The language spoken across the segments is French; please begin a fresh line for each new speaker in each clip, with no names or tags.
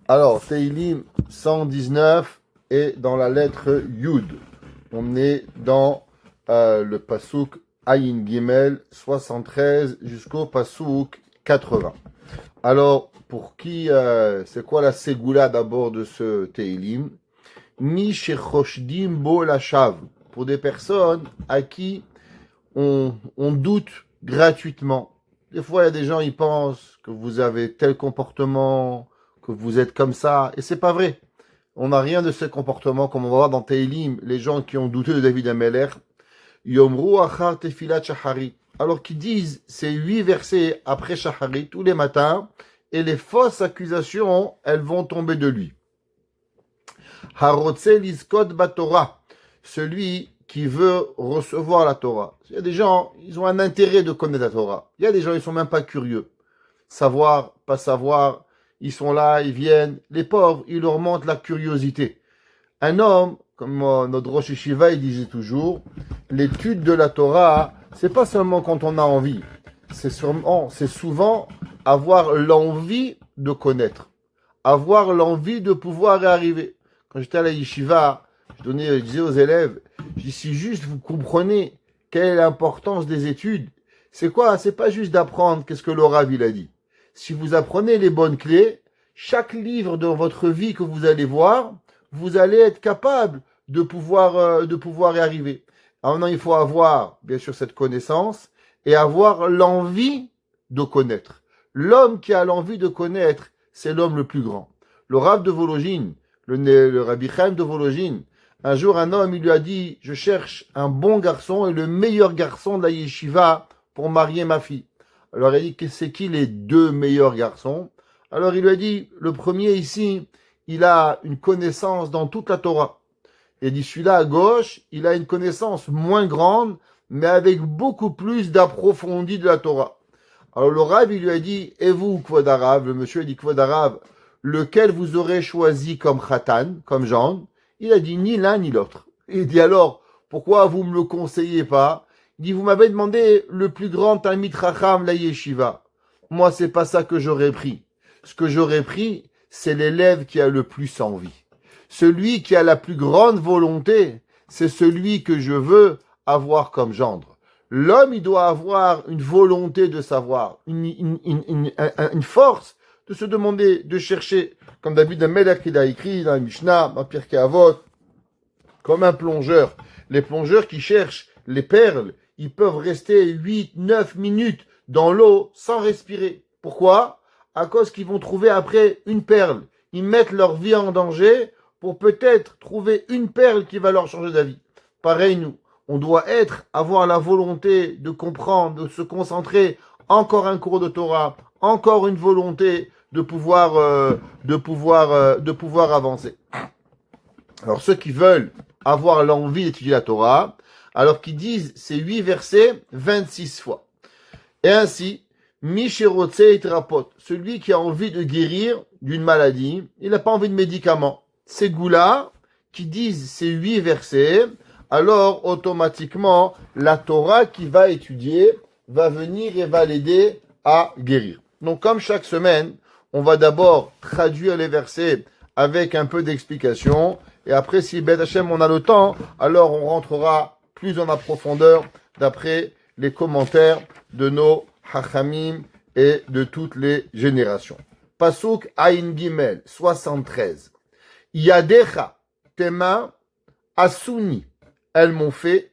Alors, Teilim 119 et dans la lettre Yud. On est dans le Passouk Ayin Gimel 73 jusqu'au Passouk 80. Alors, pour qui, c'est quoi la ségoula d'abord de ce Teilim? Mi shechoshdim bo lashav. Pour des personnes à qui on doute gratuitement. Des fois, il y a des gens, ils pensent que vous avez tel comportement, que vous êtes comme ça, et c'est pas vrai. On n'a rien de ces comportements, comme on va voir dans Teilim, les gens qui ont douté de David Ameler. Yomru achar tefilat shahari. Alors qu'ils disent ces 8 versets après Shahari tous les matins, et les fausses accusations, elles vont tomber de lui. Harotze lizkot batorah. Celui qui veut recevoir la Torah. Il y a des gens, ils ont un intérêt de connaître la Torah. Il y a des gens, ils sont même pas curieux. Savoir, pas savoir, ils sont là, ils viennent. Les pauvres, ils leur montrent la curiosité. Un homme, comme notre Rosh Yeshiva, il disait toujours, l'étude de la Torah, c'est pas seulement quand on a envie. C'est souvent avoir l'envie de connaître. Avoir l'envie de pouvoir y arriver. Quand j'étais à la Yeshiva, je disais aux élèves, je dis, si juste vous comprenez quelle est l'importance des études, c'est quoi? C'est pas juste d'apprendre qu'est-ce que le Rav il a dit. Si vous apprenez les bonnes clés, chaque livre de votre vie que vous allez voir, vous allez être capable de pouvoir y arriver. Alors maintenant, il faut avoir, bien sûr, cette connaissance et avoir l'envie de connaître. L'homme qui a l'envie de connaître, c'est l'homme le plus grand. Le Rav de Vologine, le Rabbi Chaim de Vologine, un jour, un homme, il lui a dit, je cherche un bon garçon et le meilleur garçon de la yeshiva pour marier ma fille. Alors, il a dit, c'est qui les 2 meilleurs garçons? Alors, il lui a dit, le premier ici, il a une connaissance dans toute la Torah. Il a dit, celui-là à gauche, il a une connaissance moins grande, mais avec beaucoup plus d'approfondi de la Torah. Alors, le Rav, il lui a dit, et vous, Kvod Arav? Le monsieur a dit, Kvod Arav, lequel vous aurez choisi comme Khatan, comme gendre? Il a dit ni l'un ni l'autre. Il dit alors, pourquoi vous me le conseillez pas? Il dit, vous m'avez demandé le plus grand Talmid Chacham, la Yeshiva. Moi, c'est pas ça que j'aurais pris. Ce que j'aurais pris, c'est l'élève qui a le plus envie. Celui qui a la plus grande volonté, c'est celui que je veux avoir comme gendre. L'homme, il doit avoir une volonté de savoir, une force de se demander, de chercher, comme David Ameler qui l'a écrit dans la Mishnah, dans Pirkei Avot, comme un plongeur. Les plongeurs qui cherchent les perles, ils peuvent rester 8, 9 minutes dans l'eau sans respirer. Pourquoi? À cause qu'ils vont trouver après une perle. Ils mettent leur vie en danger pour peut-être trouver une perle qui va leur changer d'avis. Pareil, nous, on doit avoir la volonté de comprendre, de se concentrer, encore un cours de Torah, encore une volonté de pouvoir avancer. Alors ceux qui veulent avoir l'envie d'étudier la Torah, alors qu'ils disent ces 8 versets 26 fois. Et ainsi, Misherotse et Trapot, celui qui a envie de guérir d'une maladie, il n'a pas envie de médicaments. Ces goûts-là, qui disent ces 8 versets, alors automatiquement, la Torah qui va étudier va venir et va l'aider à guérir. Donc comme chaque semaine, on va d'abord traduire les versets avec un peu d'explication. Et après, si Ben Hachem on a le temps, alors on rentrera plus en profondeur d'après les commentaires de nos Hachamim et de toutes les générations. Pasuk Ayin Gimel 73. Yadecha, tes mains, Asuni, elles m'ont fait,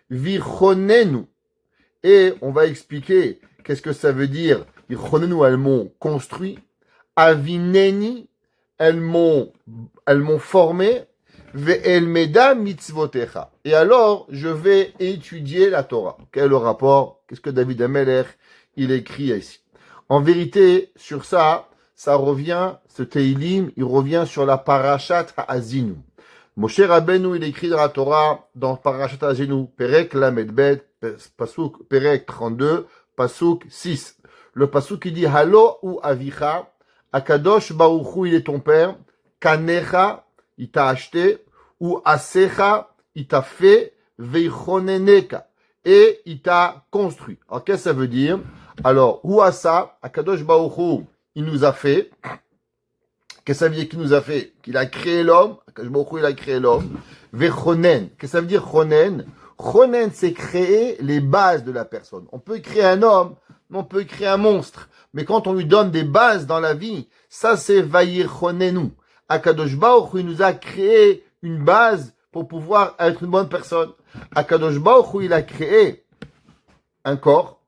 Vichonenu. Et on va expliquer qu'est-ce que ça veut dire. Vichonenu, elles m'ont construit. Avineni, elles m'ont formé. Ve'elmeda mitzvotecha. Et alors, je vais étudier la Torah. Quel est le rapport? Qu'est-ce que David Ameler, il écrit ici? En vérité, sur ça revient, ce Teilim, il revient sur la Parashat Ha'azinu. Moshe Rabbeinu, il écrit dans la Torah, dans Parashat Ha'azinu, Perek Lamedbet, Pasuk Perek 32, Pasuk 6. Le Pasuk, il dit, Halo ou Avicha, Akadosh Baruch Hu, il est ton père, Kanecha, il t'a acheté, ou Asecha, il t'a fait, Veichoneneka, et il t'a construit. Alors, qu'est-ce que ça veut dire? Alors, ou Asa, Akadosh Baruch Hu, il nous a fait. Qu'est-ce que ça veut dire qu'il nous a fait? Qu'il a créé l'homme. Il a créé l'homme. Vechonen. Qu'est-ce que ça veut dire chonen? Chonen, c'est créer les bases de la personne. On peut créer un homme, mais on peut créer un monstre. Mais quand on lui donne des bases dans la vie, ça c'est Vayirchonenu. Akadosh Baruch Hu, il nous a créé une base pour pouvoir être une bonne personne. Akadosh Baruch Hu, il a créé un corps.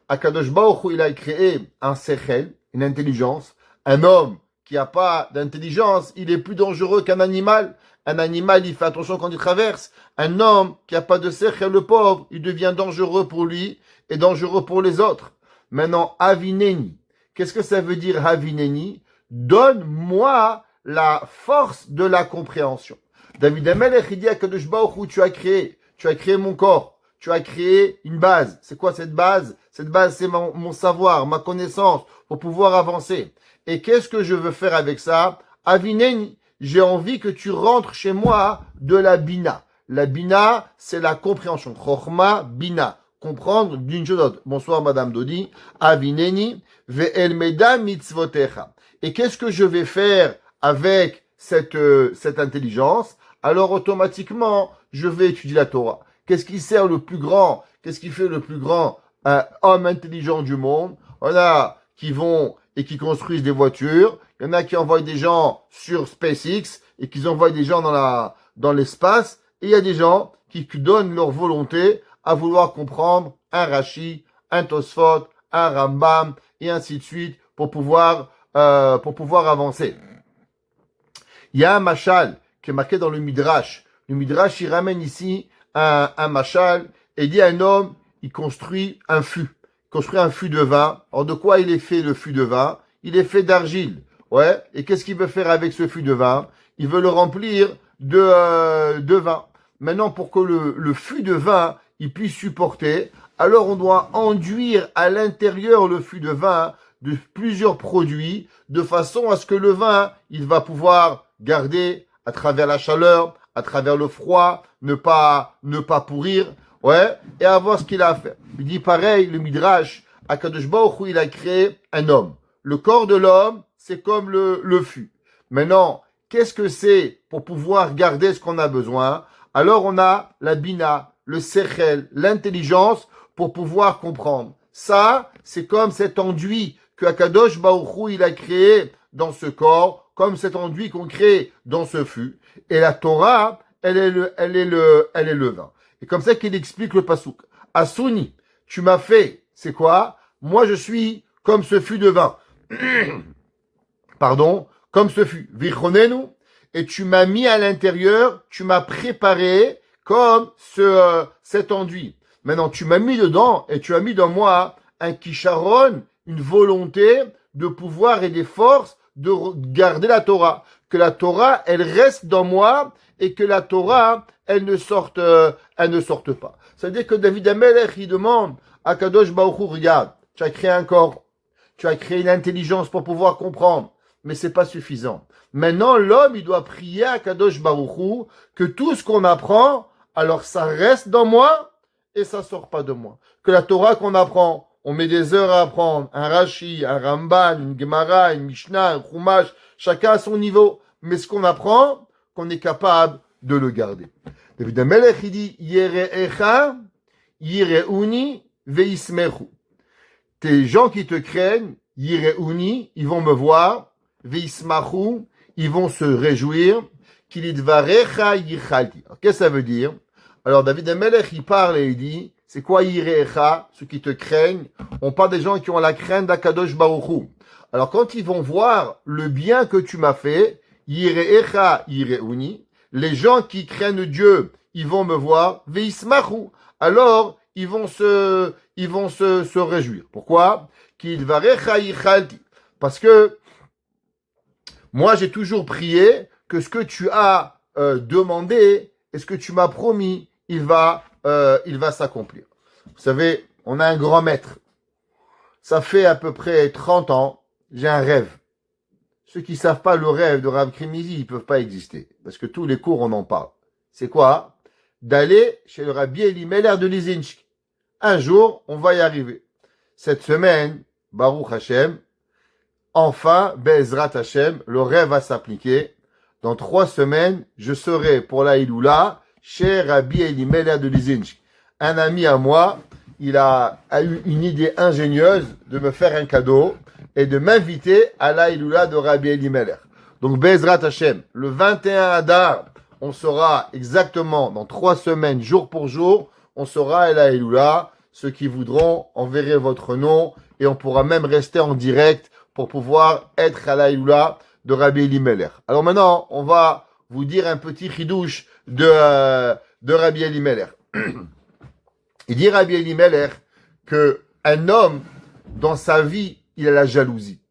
Akadosh Baruch Hu, il a créé un sechel, une intelligence. Un homme qui n'a pas d'intelligence, il est plus dangereux qu'un animal. Un animal, il fait attention quand il traverse. Un homme qui n'a pas de sechel, le pauvre, il devient dangereux pour lui et dangereux pour les autres. Maintenant, Avineni. Qu'est-ce que ça veut dire Avineni? Donne-moi la force de la compréhension. David Amelech, il dit à Kadosh Baruch Hu, tu as créé mon corps, tu as créé une base. C'est quoi cette base? Cette base, c'est mon savoir, ma connaissance, pour pouvoir avancer. Et qu'est-ce que je veux faire avec ça? Avineni, j'ai envie que tu rentres chez moi de la bina. La bina, c'est la compréhension. Chochma, bina. Comprendre d'une chose d'autre. Bonsoir, Madame Dodi. Avineni, ve'elmeda mitzvotecha. Et qu'est-ce que je vais faire avec cette intelligence? Alors, automatiquement, je vais étudier la Torah. Qu'est-ce qui sert le plus grand? Qu'est-ce qui fait le plus grand homme intelligent du monde? On a qui vont et qui construisent des voitures. Il y en a qui envoient des gens sur SpaceX et qui envoient des gens dans l'espace. Et il y a des gens qui donnent leur volonté à vouloir comprendre un Rashi, un Tosfot, un Rambam, et ainsi de suite, pour pouvoir avancer. Il y a un mashal qui est marqué dans le Midrash. Le Midrash, il ramène ici un mashal, et il dit à un homme, il construit un fût. Il construit un fût de vin. Alors, de quoi il est fait, le fût de vin? Il est fait d'argile. Ouais. Et qu'est-ce qu'il veut faire avec ce fût de vin? Il veut le remplir de vin. Maintenant, pour que le fût de vin, il puisse supporter, alors on doit enduire à l'intérieur le fût de vin de plusieurs produits, de façon à ce que le vin, il va pouvoir garder à travers la chaleur, à travers le froid, ne pas pourrir, ouais, et avoir ce qu'il a à faire. Il dit pareil, le Midrash, Akadosh Baruch Hu, il a créé un homme. Le corps de l'homme, c'est comme le fût. Maintenant, qu'est-ce que c'est pour pouvoir garder ce qu'on a besoin? Alors on a la bina, le sechel, l'intelligence pour pouvoir comprendre. Ça, c'est comme cet enduit que Akadosh Baruch Hu, il a créé dans ce corps, comme cet enduit qu'on crée dans ce fût. Et la Torah, elle est le vin. Et comme ça qu'il explique le pasouk. Asuni, tu m'as fait, c'est quoi? Moi, je suis comme ce fût de vin. Pardon, comme ce fût. Vichonenu, et tu m'as mis à l'intérieur, tu m'as préparé comme cet enduit. Maintenant, tu m'as mis dedans et tu as mis dans moi un kisharon, une volonté de pouvoir et des forces de garder la Torah. Que la Torah, elle reste dans moi et que la Torah, elle ne sorte pas. Ça veut dire que David Amelech, il demande à Kadosh Baruch Hu, regarde, tu as créé un corps, tu as créé une intelligence pour pouvoir comprendre, mais c'est pas suffisant. Maintenant, l'homme, il doit prier à Kadosh Baruch Hu que tout ce qu'on apprend, alors ça reste dans moi et ça sort pas de moi. Que la Torah qu'on apprend, on met des heures à apprendre, un Rashi, un Ramban, une Gemara, une Mishnah, un Chumash, chacun à son niveau. Mais ce qu'on apprend, qu'on est capable de le garder. David Amelech, il dit, Yere'echa, Yire'uni, Veismechu. Tes gens qui te craignent, Yire'uni, ils vont me voir, Veismachu, ils vont se réjouir, Kilidvarecha Yichalti. Qu'est-ce que ça veut dire? Alors, David Amelech, il parle et il dit, c'est quoi Yire'echa, ceux qui te craignent? On parle des gens qui ont la crainte d'Akadosh Baruch Hu. Alors, quand ils vont voir le bien que tu m'as fait, Yire'echa Yire'uni, les gens qui craignent Dieu, ils vont me voir, Veismachu. Alors, ils vont se réjouir. Pourquoi? Kilidvarecha Yichalti. Parce que, moi, j'ai toujours prié que ce que tu as demandé et ce que tu m'as promis, il va s'accomplir. Vous savez, on a un grand maître. Ça fait à peu près 30 ans, j'ai un rêve. Ceux qui savent pas le rêve de Rav Krimizi, ils peuvent pas exister. Parce que tous les cours, on en parle. C'est quoi? D'aller chez le Rabbi Elimelech de Lizinski. Un jour, on va y arriver. Cette semaine, Baruch Hashem, Enfin, Be'ezrat Hashem, le rêve va s'appliquer. Dans 3 semaines, je serai pour la Iloula chez Rabbi Elimelech de Lizinsk. Un ami à moi, il a eu une idée ingénieuse de me faire un cadeau et de m'inviter à la Iloula de Rabbi Elimelech. Donc, Be'ezrat Hashem, le 21 Adar, on sera exactement dans 3 semaines, jour pour jour, on sera à la Iloula. Ceux qui voudront, enverrez votre nom et on pourra même rester en direct pour pouvoir être à la Iloula de Rabbi Elimelech. Alors maintenant, on va vous dire un petit chidouche de Rabbi Elimelech. Il dit Rabbi Elimelech que un homme, dans sa vie, il a la jalousie.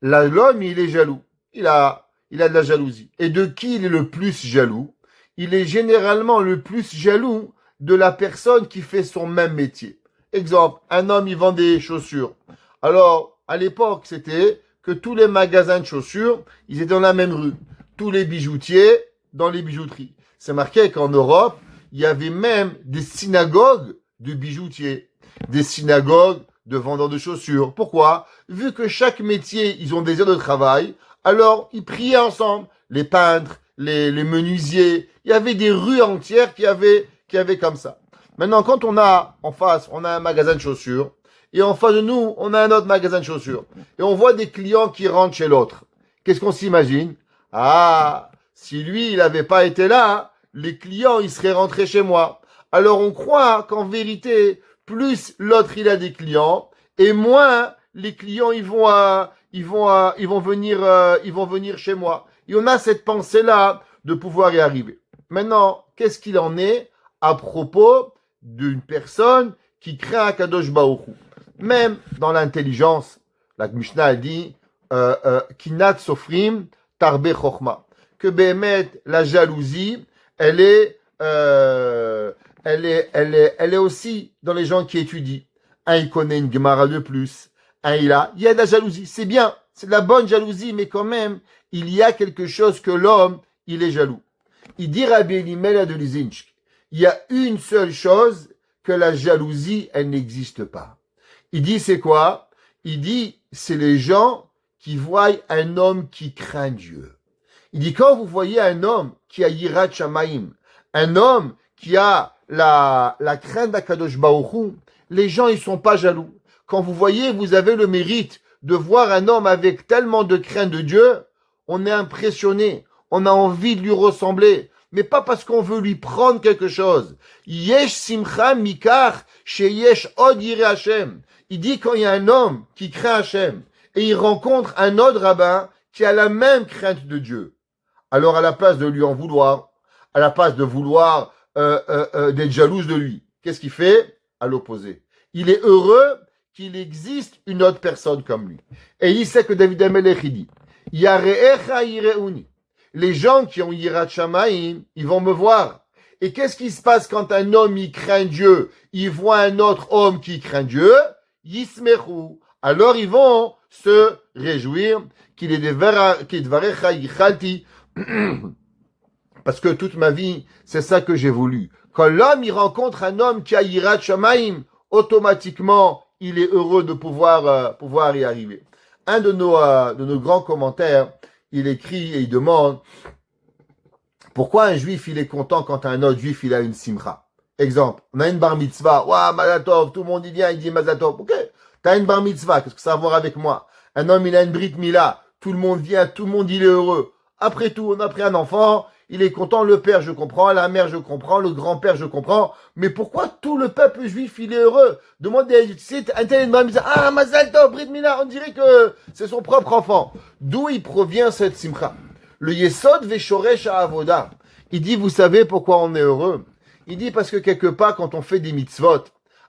L'homme, il est jaloux. Il a de la jalousie. Et de qui il est le plus jaloux? Il est généralement le plus jaloux de la personne qui fait son même métier. Exemple, un homme, il vend des chaussures. Alors, à l'époque, c'était que tous les magasins de chaussures, ils étaient dans la même rue. Tous les bijoutiers dans les bijouteries. C'est marqué qu'en Europe, il y avait même des synagogues de bijoutiers, des synagogues de vendeurs de chaussures. Pourquoi? Vu que chaque métier, ils ont des heures de travail, alors ils priaient ensemble. Les peintres, les menuisiers, il y avait des rues entières qui avaient comme ça. Maintenant, quand on a en face, on a un magasin de chaussures, et en face de nous, on a un autre magasin de chaussures, et on voit des clients qui rentrent chez l'autre. Qu'est-ce qu'on s'imagine? Ah, si lui, il n'avait pas été là, les clients, ils seraient rentrés chez moi. Alors on croit qu'en vérité, plus l'autre, il a des clients, et moins les clients, ils vont venir chez moi. Et on a cette pensée-là de pouvoir y arriver. Maintenant, qu'est-ce qu'il en est à propos d'une personne qui craint Akadosh Baruch Hu? Même dans l'intelligence, la Mishnah dit Kinat Sofrim Tarbe Chochma, que Béhémet, la jalousie, elle est aussi dans les gens qui étudient. Un, il connaît une Gemara de plus. Un, il y a de la jalousie. C'est bien, c'est de la bonne jalousie, mais quand même, il y a quelque chose que l'homme, il est jaloux. Il dit Rabbi Elimelech de Lizinsk, il y a une seule chose que la jalousie, elle n'existe pas. Il dit c'est quoi? Il dit c'est les gens qui voient un homme qui craint Dieu. Il dit quand vous voyez un homme qui a Yirat Shamayim, un homme qui a la crainte d'Akadosh Baruch Hu, les gens ils sont pas jaloux. Quand vous voyez, vous avez le mérite de voir un homme avec tellement de crainte de Dieu, on est impressionné, on a envie de lui ressembler. Mais pas parce qu'on veut lui prendre quelque chose. Yesh simcha mikar sheyesh od yireh Hashem. Il dit quand il y a un homme qui craint Hashem et il rencontre un autre rabbin qui a la même crainte de Dieu. Alors à la place de lui en vouloir, à la place de vouloir d'être jalouse de lui, qu'est-ce qu'il fait? À l'opposé. Il est heureux qu'il existe une autre personne comme lui. Et il sait que David HaMelech il dit Yareecha yireuni. Les gens qui ont Yirat Shamayim, ils vont me voir. Et qu'est-ce qui se passe quand un homme, il craint Dieu, il voit un autre homme qui craint Dieu? Yismechu. Alors ils vont se réjouir qu'il est dvarecha yichalti. Parce que toute ma vie, c'est ça que j'ai voulu. Quand l'homme, il rencontre un homme qui a Yirat Shamayim, automatiquement, il est heureux de pouvoir y arriver. Un de nos grands commentaires, il écrit et il demande pourquoi un juif il est content quand un autre juif il a une simcha. Exemple, on a une bar mitzvah, waouh, Mazatov, tout le monde y vient, il dit Mazatov. Ok, t'as une bar mitzvah, qu'est-ce que ça a à voir avec moi? Un homme il a une brit mila, tout le monde vient, tout le monde il est heureux. Après tout, on a pris un enfant, il est content, le père je comprends, la mère je comprends, le grand-père je comprends, mais pourquoi tout le peuple juif il est heureux? Demandez, c'est un tel ah Mazal Tov, Brit Mila, on dirait que c'est son propre enfant. D'où il provient cette simcha? Le Yesod Veshoresh Avoda. Il dit, vous savez pourquoi on est heureux? Il dit parce que quelque part quand on fait des mitzvot,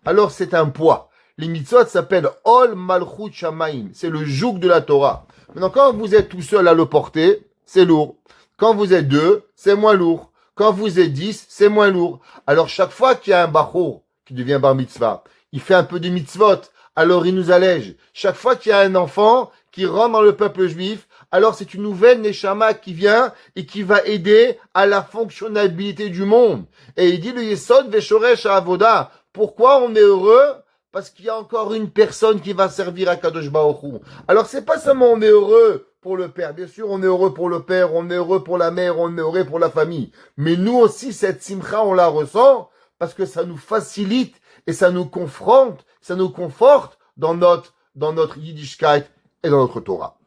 alors c'est un poids. Les mitzvot s'appellent Ol Malchut Shamaim, c'est le joug de la Torah. Maintenant quand vous êtes tout seul à le porter, c'est lourd. Quand vous êtes 2, c'est moins lourd. Quand vous êtes 10, c'est moins lourd. Alors chaque fois qu'il y a un bachour qui devient bar mitzvah, il fait un peu de mitzvot, alors il nous allège. Chaque fois qu'il y a un enfant qui rentre dans le peuple juif, alors c'est une nouvelle neshama qui vient et qui va aider à la fonctionnalité du monde. Et il dit le Yesod Veshoresh Avoda. Pourquoi on est heureux? parce qu'il y a encore une personne qui va servir à Kadosh Baruch Hu. Alors c'est pas seulement on est heureux pour le père, bien sûr on est heureux pour le père, on est heureux pour la mère, on est heureux pour la famille, mais nous aussi cette simcha on la ressent parce que ça nous facilite et ça nous confronte, ça nous conforte dans notre Yiddishkeit et dans notre Torah.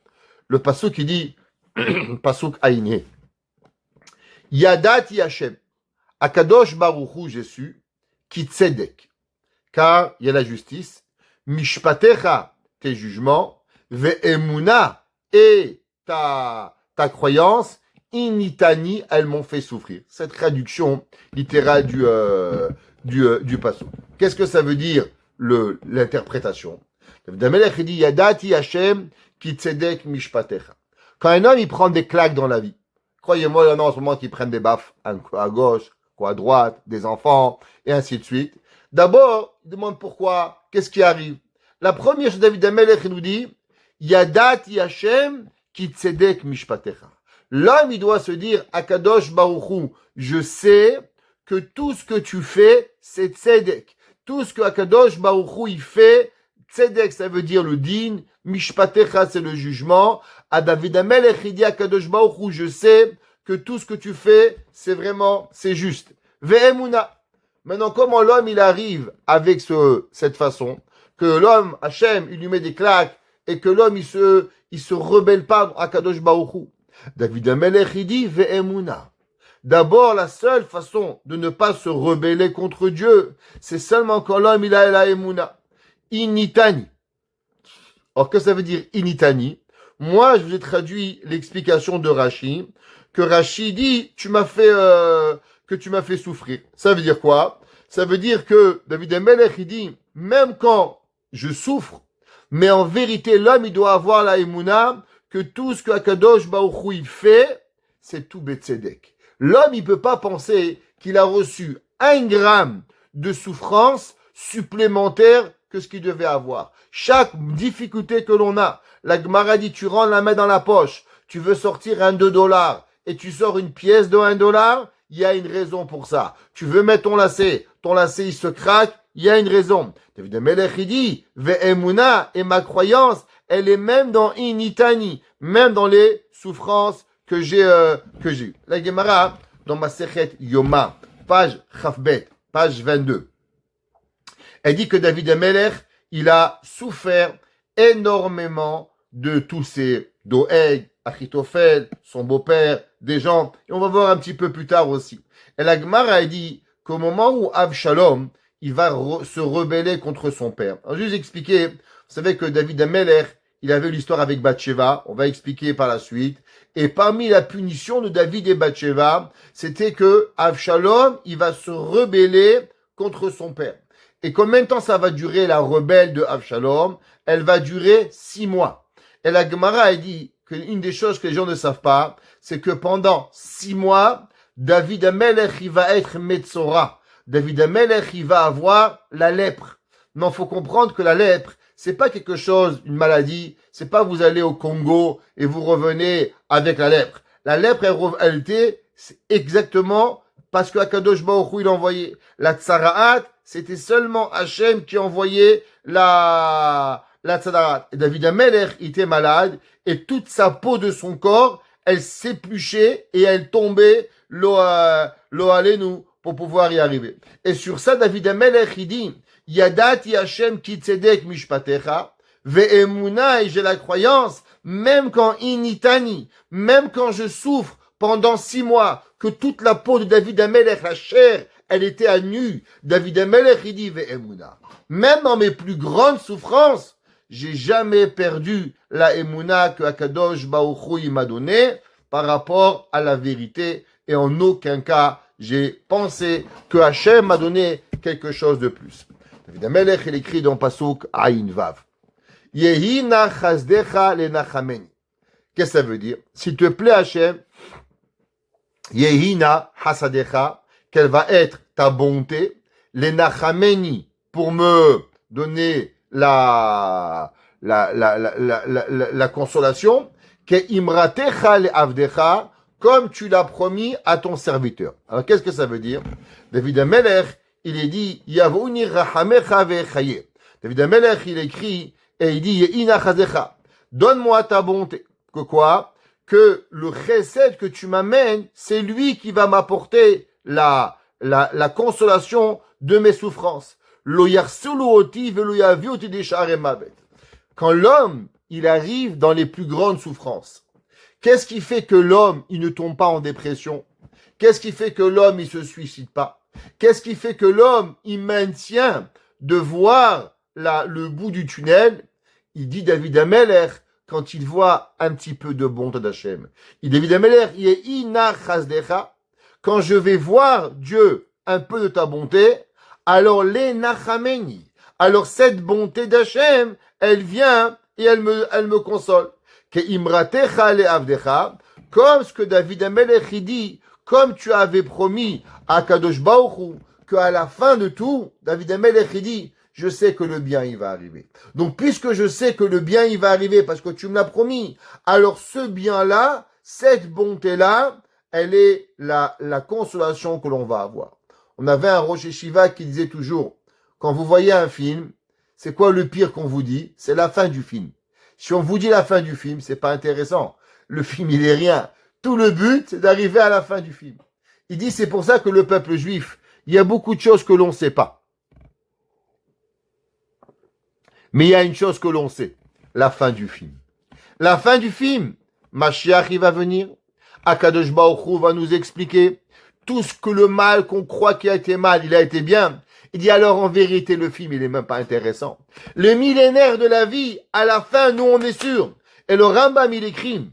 Le pasuk qui dit pasuk Aïné, Yadati Hashem, Akadosh Baruch Hu Jésus, qui tzedek, car il y a la justice, mishpatecha, tes jugements, ve'emuna, et ta croyance, initani, elles m'ont fait souffrir. Cette traduction littérale du pasuk. Qu'est-ce que ça veut dire l'interprétation? David HaMelech dit Yadati Hashem ki tzedek mishpatecha. Quand un homme il prend des claques dans la vie, croyez-moi, il y en a en ce moment qui prennent des baffes, un coup à gauche, quoi à droite, des enfants, et ainsi de suite. D'abord, il demande pourquoi, qu'est-ce qui arrive. La première chose, David HaMelech nous dit Yadati Hashem ki tzedek mishpatecha. L'homme, il doit se dire Akadosh Baruch Hu, je sais que tout ce que tu fais, c'est tzedek. Tout ce que Akadosh Baruch Hu il fait, tzedek, ça veut dire le din, mishpatecha, c'est le jugement. À David HaMelech, il dit Akadosh Baruch Hu, je sais que tout ce que tu fais, c'est juste. Ve'emuna. Maintenant, comment l'homme, il arrive avec cette façon, que l'homme, Hachem, il lui met des claques, et que l'homme, il se rebelle pas à Kadosh Baruch Hu. David HaMelech, il dit Ve'emuna. D'abord, la seule façon de ne pas se rebeller contre Dieu, c'est seulement quand l'homme, il a la emuna. Initani. Alors, que ça veut dire initani? Moi, je vous ai traduit l'explication de Rashi, que Rashi dit, que tu m'as fait souffrir. Ça veut dire quoi? Ça veut dire que David HaMelech, il dit, même quand je souffre, mais en vérité, l'homme, il doit avoir la emuna, que tout ce que Akadosh Baruch Hu il fait, c'est tout betzedek. L'homme, il peut pas penser qu'il a reçu 1 gramme de souffrance supplémentaire que ce qu'il devait avoir. Chaque difficulté que l'on a, la Gemara dit, tu rentres la main dans la poche, tu veux sortir un 2 $, et tu sors une pièce de 1 $, il y a une raison pour ça. Tu veux mettre ton lacet il se craque, il y a une raison. David HaMelech, il dit, Ve'emuna, et ma croyance, elle est même dans initani, même dans les souffrances que j'ai eues. La Gemara, dans ma Sechet Yoma, page Chafbet, page 22, elle dit que David HaMelech, il a souffert énormément de tous ces Doeg, Achitophel, son beau-père, des gens, et on va voir un petit peu plus tard aussi. Et la Gemara a dit qu'au moment où Avshalom, il va se rebeller contre son père. Alors, juste expliquer, vous savez que David HaMelech, il avait l'histoire avec Bathsheba, on va expliquer par la suite, et parmi la punition de David et Bathsheba, c'était que Avshalom, il va se rebeller contre son père. Et combien de temps ça va durer la rebelle de Avshalom? Elle va durer 6 mois. Et la Gemara a dit qu'une des choses que les gens ne savent pas, c'est que pendant 6 mois, David HaMelech, il va être Metzora. David HaMelech, il va avoir la lèpre. Non, faut comprendre que la lèpre, c'est pas quelque chose, une maladie, c'est pas vous allez au Congo et vous revenez avec la lèpre. La lèpre, elle était exactement parce que Akadosh Baruch Hu, il envoyait. La tsaraat, c'était seulement Hachem qui envoyait la tsaraat. Et David HaMelech, il était malade et toute sa peau de son corps, elle s'épluchait et elle tombait l'eau alenu pour pouvoir y arriver. Et sur ça, David HaMelech, il dit, Yadati Hashem ki tzedek mishpatecha, ve'emuna, et j'ai la croyance, même quand initani, même quand je souffre pendant 6 mois, que toute la peau de David HaMelech, la chair, elle était à nu. David HaMelech, il dit, ve'emuna. Même dans mes plus grandes souffrances, j'ai jamais perdu la emuna que Akadosh Baruch Hu m'a donnée par rapport à la vérité, et en aucun cas, j'ai pensé que Hachem m'a donné quelque chose de plus. David HaMelech, il écrit dans Pasuk Ayin Vav. Yehina chazdecha lenachameni. Qu'est-ce que ça veut dire? S'il te plaît, Hachem, Yehina hasadecha, quelle va être ta bonté, lenachameni, pour me donner la consolation, que imratecha leavdecha, comme tu l'as promis à ton serviteur. Alors, qu'est-ce que ça veut dire? David HaMelech, il est dit, Yavuni rahamecha vechaye. David Amelech, il écrit, et il dit, Ye'ina chazecha, donne-moi ta bonté. Que quoi? Que le chesed que tu m'amènes, c'est lui qui va m'apporter la consolation de mes souffrances. Lo yarsulu oti velo yavi oti deshare mavet. Quand l'homme, il arrive dans les plus grandes souffrances, qu'est-ce qui fait que l'homme, il ne tombe pas en dépression? Qu'est-ce qui fait que l'homme, il se suicide pas? Qu'est-ce qui fait que l'homme, il maintient de voir le bout du tunnel? Il dit David Amelech, quand il voit un petit peu de bonté d'Hachem. Il dit David Amelech, il est ina chasdecha. Quand je vais voir Dieu un peu de ta bonté, alors les nachameni. Alors cette bonté d'Hachem, elle vient et elle me console. Que imratecha le avdecha, comme ce que David Amelech dit, comme tu avais promis à Kadosh Baruch Hu, qu'à la fin de tout, David Amelech dit, je sais que le bien il va arriver. Donc puisque je sais que le bien il va arriver parce que tu me l'as promis, alors ce bien-là, cette bonté-là, elle est la consolation que l'on va avoir. On avait un Rosh Yeshiva qui disait toujours, quand vous voyez un film, c'est quoi le pire qu'on vous dit? C'est la fin du film. Si on vous dit la fin du film, c'est pas intéressant. Le film, il est rien. Tout le but, c'est d'arriver à la fin du film. Il dit, c'est pour ça que le peuple juif, il y a beaucoup de choses que l'on ne sait pas. Mais il y a une chose que l'on sait, la fin du film. La fin du film, Mashiach, il va venir. Akadosh Baruch Hu va nous expliquer tout ce que le mal qu'on croit qui a été mal, il a été bien. Il dit alors en vérité le film il est même pas intéressant. Le millénaire de la vie, à la fin nous on est sûr. Et le Rambam il écrit.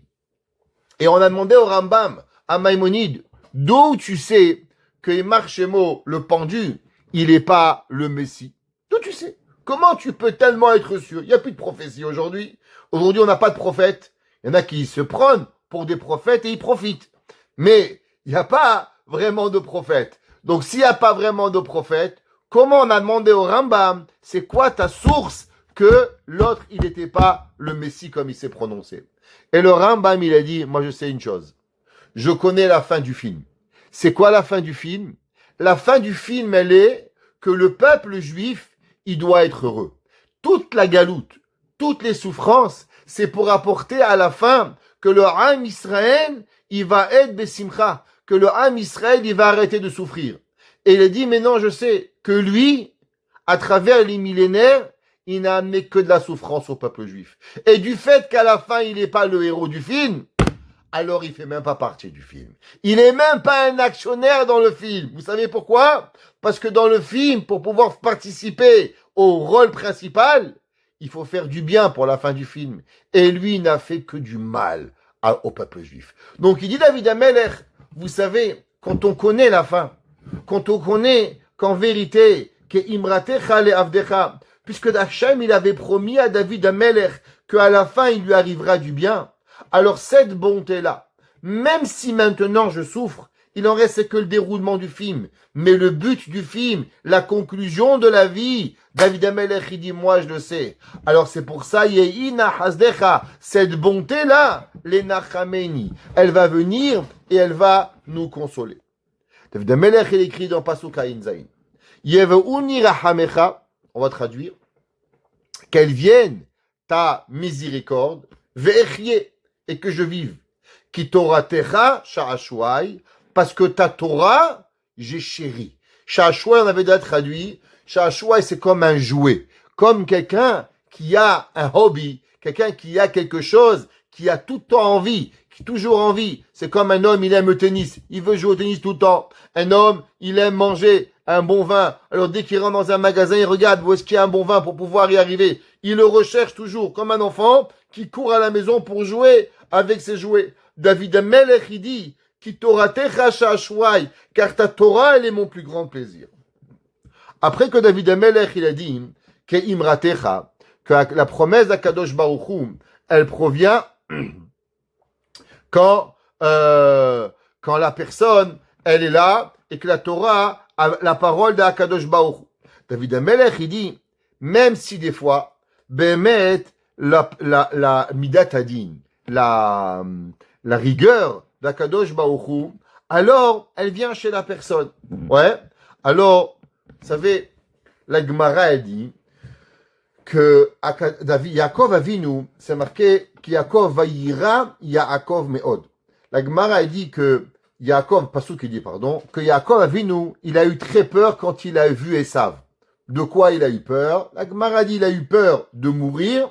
Et on a demandé au Rambam, à Maïmonide, d'où tu sais que Yemar Shemo, le pendu, il est pas le Messie? D'où tu sais? Comment tu peux tellement être sûr? Il n'y a plus de prophétie aujourd'hui. Aujourd'hui on n'a pas de prophète. Il y en a qui se prennent pour des prophètes et ils profitent. Mais il n'y a pas vraiment de prophète. Donc s'il n'y a pas vraiment de prophète, comment on a demandé au Rambam, c'est quoi ta source que l'autre, il n'était pas le Messie comme il s'est prononcé? Et le Rambam, il a dit, moi je sais une chose. Je connais la fin du film. C'est quoi la fin du film? La fin du film, elle est que le peuple juif, il doit être heureux. Toute la galoute, toutes les souffrances, c'est pour apporter à la fin que le Ham Israël, il va être Bessimcha, que le Ham Israël, il va arrêter de souffrir. Et il a dit, mais non, je sais que lui, à travers les millénaires, il n'a amené que de la souffrance au peuple juif. Et du fait qu'à la fin, il n'est pas le héros du film, alors il fait même pas partie du film. Il n'est même pas un actionnaire dans le film. Vous savez pourquoi? Parce que dans le film, pour pouvoir participer au rôle principal, il faut faire du bien pour la fin du film. Et lui, il n'a fait que du mal au peuple juif. Donc il dit David Amelech, vous savez, quand on connaît la fin, quand on connaît qu'en vérité, que Imratecha le Avdecha, puisque Hachem, il avait promis à David Amelech qu'à la fin, il lui arrivera du bien. Alors cette bonté-là, même si maintenant je souffre, il en reste que le déroulement du film. Mais le but du film, la conclusion de la vie, David Amelech, il dit, moi je le sais. Alors c'est pour ça, Ye'ina Hasdecha, cette bonté-là, les Nachameni, elle va venir et elle va nous consoler. David Amelech, il écrit dans Pasuk Ayin Zayin. Yeve'uni rahamecha, on va traduire, qu'elle vienne ta miséricorde, ve'echye, et que je vive. Ki toratecha sha'ashuai, parce que ta Torah, j'ai chéri. Sha'ashuai, on avait déjà traduit, sha'ashuai, c'est comme un jouet, comme quelqu'un qui a un hobby, quelqu'un qui a quelque chose, qui a tout le temps envie, qui a toujours envie. C'est comme un homme, il aime le tennis, il veut jouer au tennis tout le temps. Un homme, il aime manger un bon vin. Alors dès qu'il rentre dans un magasin, il regarde où est-ce qu'il y a un bon vin pour pouvoir y arriver. Il le recherche toujours, comme un enfant qui court à la maison pour jouer avec ses jouets. David Amelech, il dit, Ki toratecha sha'ashuai, car ta Torah, elle est mon plus grand plaisir. Après que David Amelech, il a dit, que imratecha, que la promesse d'Akadosh Baruch Hu, elle provient quand la personne, elle est là, et que la Torah a la parole d'Akadosh Baruch Hu. David Amelech, il dit, même si des fois, Behemet, la midat adin, la rigueur d'Akadosh Baruch Hu, alors elle vient chez la personne. Ouais. Alors, vous savez, la Gemara a dit, que David, Yaakov Avinu, c'est marqué qu'Yaakov vaïra Yaakov meod. La Gemara dit que Yaakov, Passouk dit pardon, que Yaakov Avinu, il a eu très peur quand il a vu Esav. De quoi il a eu peur? La Gemara dit il a eu peur de mourir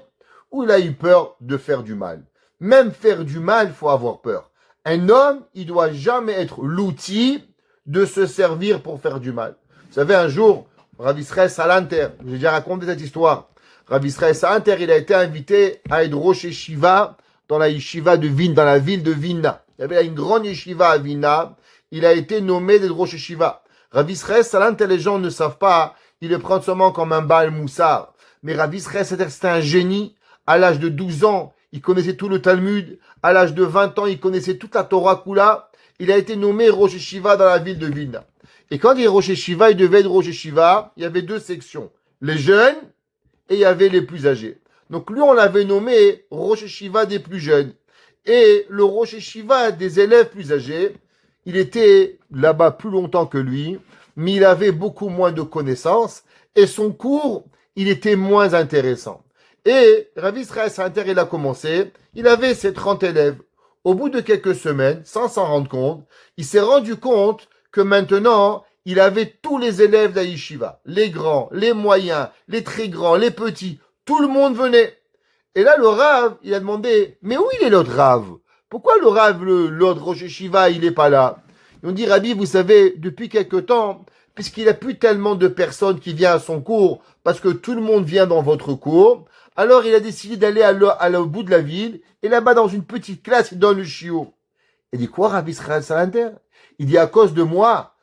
ou il a eu peur de faire du mal. Même faire du mal, il faut avoir peur. Un homme, il doit jamais être l'outil de se servir pour faire du mal. Vous savez, un jour, Rav Israël Salanter, j'ai déjà raconté cette histoire. Rav Israël Salanter, il a été invité à être Rosh Yeshiva dans la Yeshiva de Vilna, dans la ville de Vilna. Il y avait une grande Yeshiva à Vilna. Il a été nommé d'être Rosh Yeshiva. Rav Israël Salanter, les gens ne savent pas, il le prend seulement comme un Baal Moussar. Mais Rav Israël Salanter, c'était un génie. À l'âge de 12 ans, il connaissait tout le Talmud. À l'âge de 20 ans, il connaissait toute la Torah Kula. Il a été nommé Rosh Yeshiva dans la ville de Vilna. Et quand il est Rosh Yeshiva, il devait être Rosh Yeshiva. Il y avait deux sections. Les jeunes et il y avait les plus âgés. Donc lui, on l'avait nommé Rosh Yeshiva des plus jeunes. Et le Rosh Yeshiva des élèves plus âgés, il était là-bas plus longtemps que lui, mais il avait beaucoup moins de connaissances. Et son cours, il était moins intéressant. Et Rav Israël Salanter, il a commencé, il avait ses 30 élèves. Au bout de quelques semaines, sans s'en rendre compte, il s'est rendu compte que maintenant, il avait tous les élèves d'Aïshiva, les grands, les moyens, les très grands, les petits, tout le monde venait. Et là, le Rav, il a demandé, mais où il est l'autre Rav? Pourquoi le Rav, l'autre Rosh Yeshiva, il n'est pas là? Ils ont dit, Rabbi, vous savez, depuis quelque temps, puisqu'il n'y a plus tellement de personnes qui viennent à son cours, parce que tout le monde vient dans votre cours, alors il a décidé d'aller au bout de la ville, et là-bas, dans une petite classe, il donne le chiot. Il dit, quoi, Rav Israël Salanter? Il dit, à cause de moi,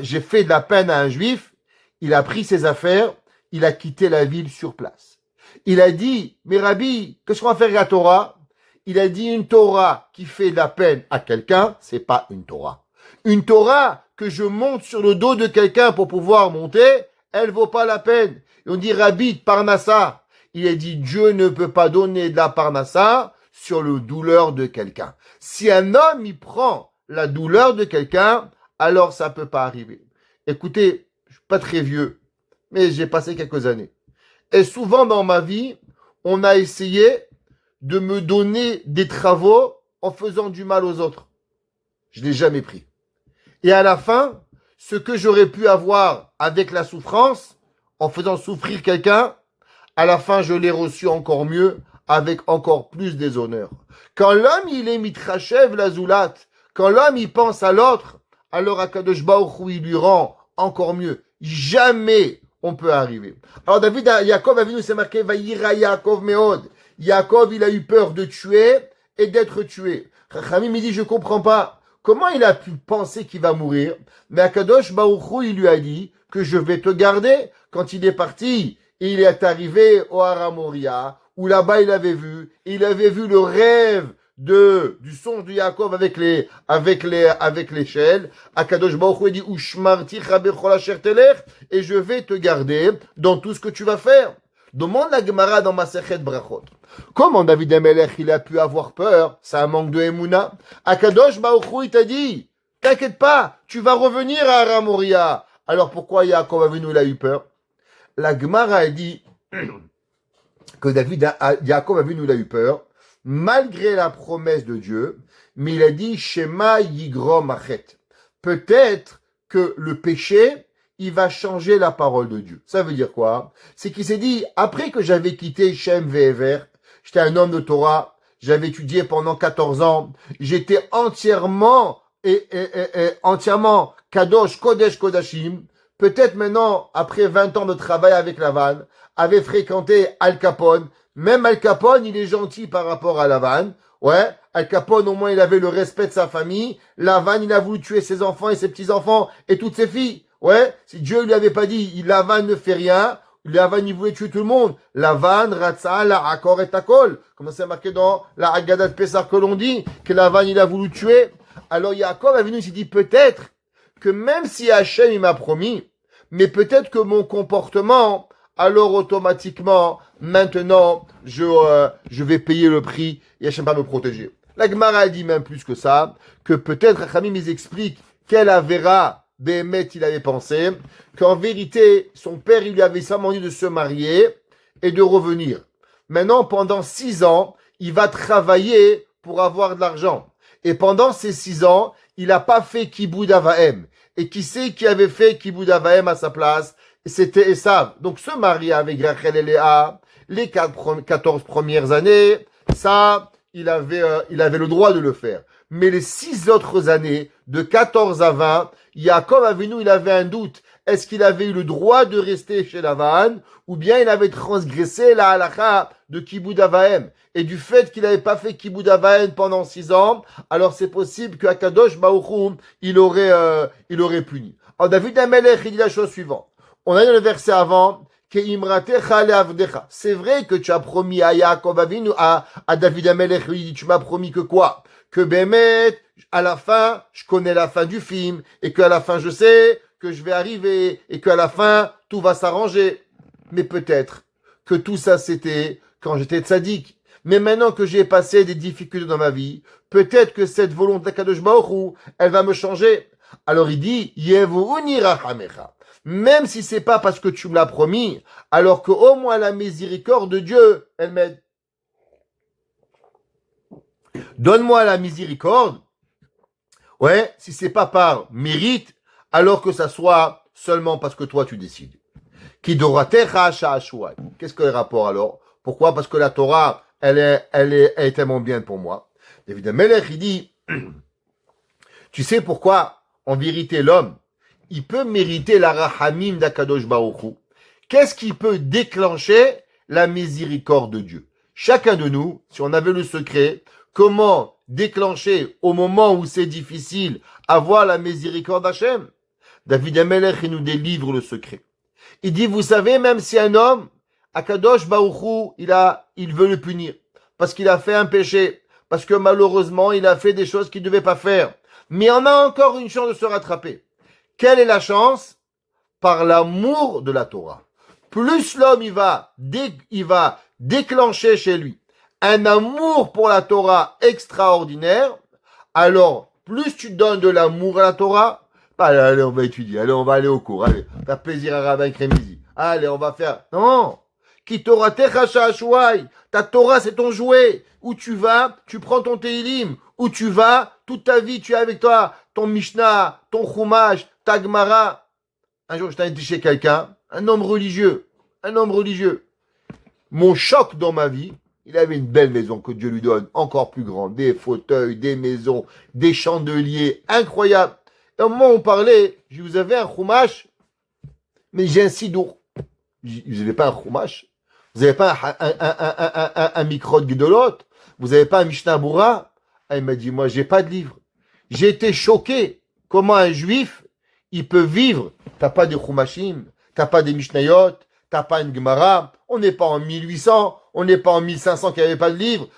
j'ai fait de la peine à un juif, il a pris ses affaires, il a quitté la ville sur place. Il a dit, mais Rabbi, qu'est-ce qu'on va faire avec la Torah? Il a dit, une Torah qui fait de la peine à quelqu'un, c'est pas une Torah. Une Torah que je monte sur le dos de quelqu'un pour pouvoir monter, elle vaut pas la peine. Et on dit, Rabbi, Parnassa. Il a dit, Dieu ne peut pas donner de la Parnassa sur le douleur de quelqu'un. Si un homme, il prend la douleur de quelqu'un, alors ça peut pas arriver. Écoutez, je suis pas très vieux, mais j'ai passé quelques années. Et souvent dans ma vie, on a essayé de me donner des travaux en faisant du mal aux autres. Je l'ai jamais pris. Et à la fin, ce que j'aurais pu avoir avec la souffrance, en faisant souffrir quelqu'un, à la fin, je l'ai reçu encore mieux, avec encore plus des honneurs. Quand l'homme, il est mitrachev la zoulat, quand l'homme, il pense à l'autre, alors Akadosh Baruch Hu, il lui rend encore mieux. Jamais on peut arriver. Alors David, Yaakov Avinu, c'est marqué, Vaïra Yaakov Meod. Yaakov, il a eu peur de tuer et d'être tué. Chachamim, il dit, je comprends pas. Comment il a pu penser qu'il va mourir? Mais Akadosh Baruch Hu, il lui a dit que je vais te garder. Quand il est parti, il est arrivé au Har Moria, où là-bas il avait vu le rêve du songe de Yaakov avec l'échelle. Akadosh Baruch Hu dit, Ushmarticha bechol asher telech, et je vais te garder dans tout ce que tu vas faire. Demande la Gemara dans Masechet Brachot. Comment David Amelech, il a pu avoir peur? C'est un manque de Emouna. Akadosh Baruch Hu, il t'a dit, t'inquiète pas, tu vas revenir à Har Moria. Alors pourquoi Yaakov Avinu, il a eu peur? La Gemara a dit que Yaakov Avinu, il a eu peur, malgré la promesse de Dieu, mais il a dit Shema Yigrom Achet. Peut-être que le péché, il va changer la parole de Dieu. Ça veut dire quoi? C'est qu'il s'est dit, après que j'avais quitté Shem Ve'ever, j'étais un homme de Torah, j'avais étudié pendant 14 ans, j'étais entièrement Kadosh, Kodesh, Kodashim. Peut-être maintenant, après 20 ans de travail avec Lavan, avait fréquenté Al Capone. Même Al Capone, il est gentil par rapport à Lavan. Ouais, Al Capone, au moins, il avait le respect de sa famille. Lavan, il a voulu tuer ses enfants et ses petits-enfants et toutes ses filles. Ouais, si Dieu lui avait pas dit, Lavan ne fait rien, Lavan, il voulait tuer tout le monde. Lavan, Ratsa, la Akor et Takol. Comme c'est marqué dans la Haggadah de Pessah que l'on dit, que Lavan, il a voulu tuer. Alors Yaakov est venu, il s'est dit, peut-être que même si Hachem, il m'a promis, mais peut-être que mon comportement, alors automatiquement, maintenant, je vais payer le prix et Hachem va me protéger. La Gemara dit même plus que ça, que peut-être Rachamim, ils expliquent quel Avera Béhémet il avait pensé, qu'en vérité, son père, il lui avait seulement dit de se marier, et de revenir. Maintenant, pendant 6 ans, il va travailler pour avoir de l'argent. Et pendant ces 6 ans, il n'a pas fait Kiboud Avahem. Et qui c'est qui avait fait Kiboud Avahem à sa place? C'était Esav. Donc ce mari avec Rachel et Léa, les 14 premières années, ça, il avait le droit de le faire. Mais les 6 autres années, de 14 à 20, Yaakov Avinu, il avait un doute. Est-ce qu'il avait eu le droit de rester chez Lavan, ou bien il avait transgressé la halakha de Kiboud Avahem? Et du fait qu'il n'avait pas fait Kiboud Avahem pendant 6 ans, alors c'est possible que Akadosh Baruch Hu, il aurait puni. Alors David Amelech, il dit la chose suivante. On a dans le verset avant, c'est vrai que tu as promis à Yaakov Avinu, à David Amelech, il dit, tu m'as promis que quoi? Que Bémet, à la fin, je connais la fin du film, et qu'à la fin, je sais que je vais arriver, et qu'à la fin, tout va s'arranger. Mais peut-être que tout ça, c'était quand j'étais tzaddik. Mais maintenant que j'ai passé des difficultés dans ma vie, peut-être que cette volonté d'Akadosh Baruch Hu, elle va me changer. Alors il dit, Yevuuni rachamecha. Même si c'est pas parce que tu me l'as promis, alors que au moins la miséricorde de Dieu, elle m'aide. Donne-moi la miséricorde. Ouais, si c'est pas par mérite, alors que ça soit seulement parce que toi tu décides. Qu'est-ce que le rapport alors? Pourquoi? Parce que la Torah, elle est tellement bien pour moi. David Amelech, il dit, tu sais pourquoi? En vérité, l'homme, il peut mériter la rahamim d'Akadosh Baruch Hu. Qu'est-ce qui peut déclencher la miséricorde de Dieu? Chacun de nous, si on avait le secret, comment déclencher au moment où c'est difficile avoir la miséricorde d'Hachem? David Amelech, il nous délivre le secret. Il dit, vous savez, même si un homme, Akadosh Baruch Hu, il veut le punir, parce qu'il a fait un péché, parce que malheureusement, il a fait des choses qu'il ne devait pas faire. Mais on a encore une chance de se rattraper. Quelle est la chance? Par l'amour de la Torah. Plus l'homme, il va déclencher chez lui un amour pour la Torah extraordinaire, alors plus tu donnes de l'amour à la Torah, allez, on va étudier, allez, on va aller au cours, allez, faire plaisir à Rabbin Kremizi, allez, on va faire, non, Ki Torah techacha ashuai, ta Torah c'est ton jouet, où tu vas, tu prends ton Teilim, où tu vas, toute ta vie tu es avec toi, ton Mishnah, ton Chumash, ta Gemara. Un jour, je t'ai été chez quelqu'un, un homme religieux. Mon choc dans ma vie, il avait une belle maison que Dieu lui donne, encore plus grande, des fauteuils, des maisons, des chandeliers, incroyables. Et au moment où on parlait, je dis, vous avez un Chumash? Mais j'ai un sidour. Vous n'avez pas un Chumash? Vous n'avez pas un micro de Gidolot? Vous n'avez pas un Mishnah Bura? Il m'a dit, moi, j'ai pas de livre. J'ai été choqué. Comment un juif, il peut vivre? T'as pas de Chumashim, t'as pas des Mishnayot, t'as pas une Gemara. On n'est pas en 1800, on n'est pas en 1500 qu'il n'y avait pas de livre.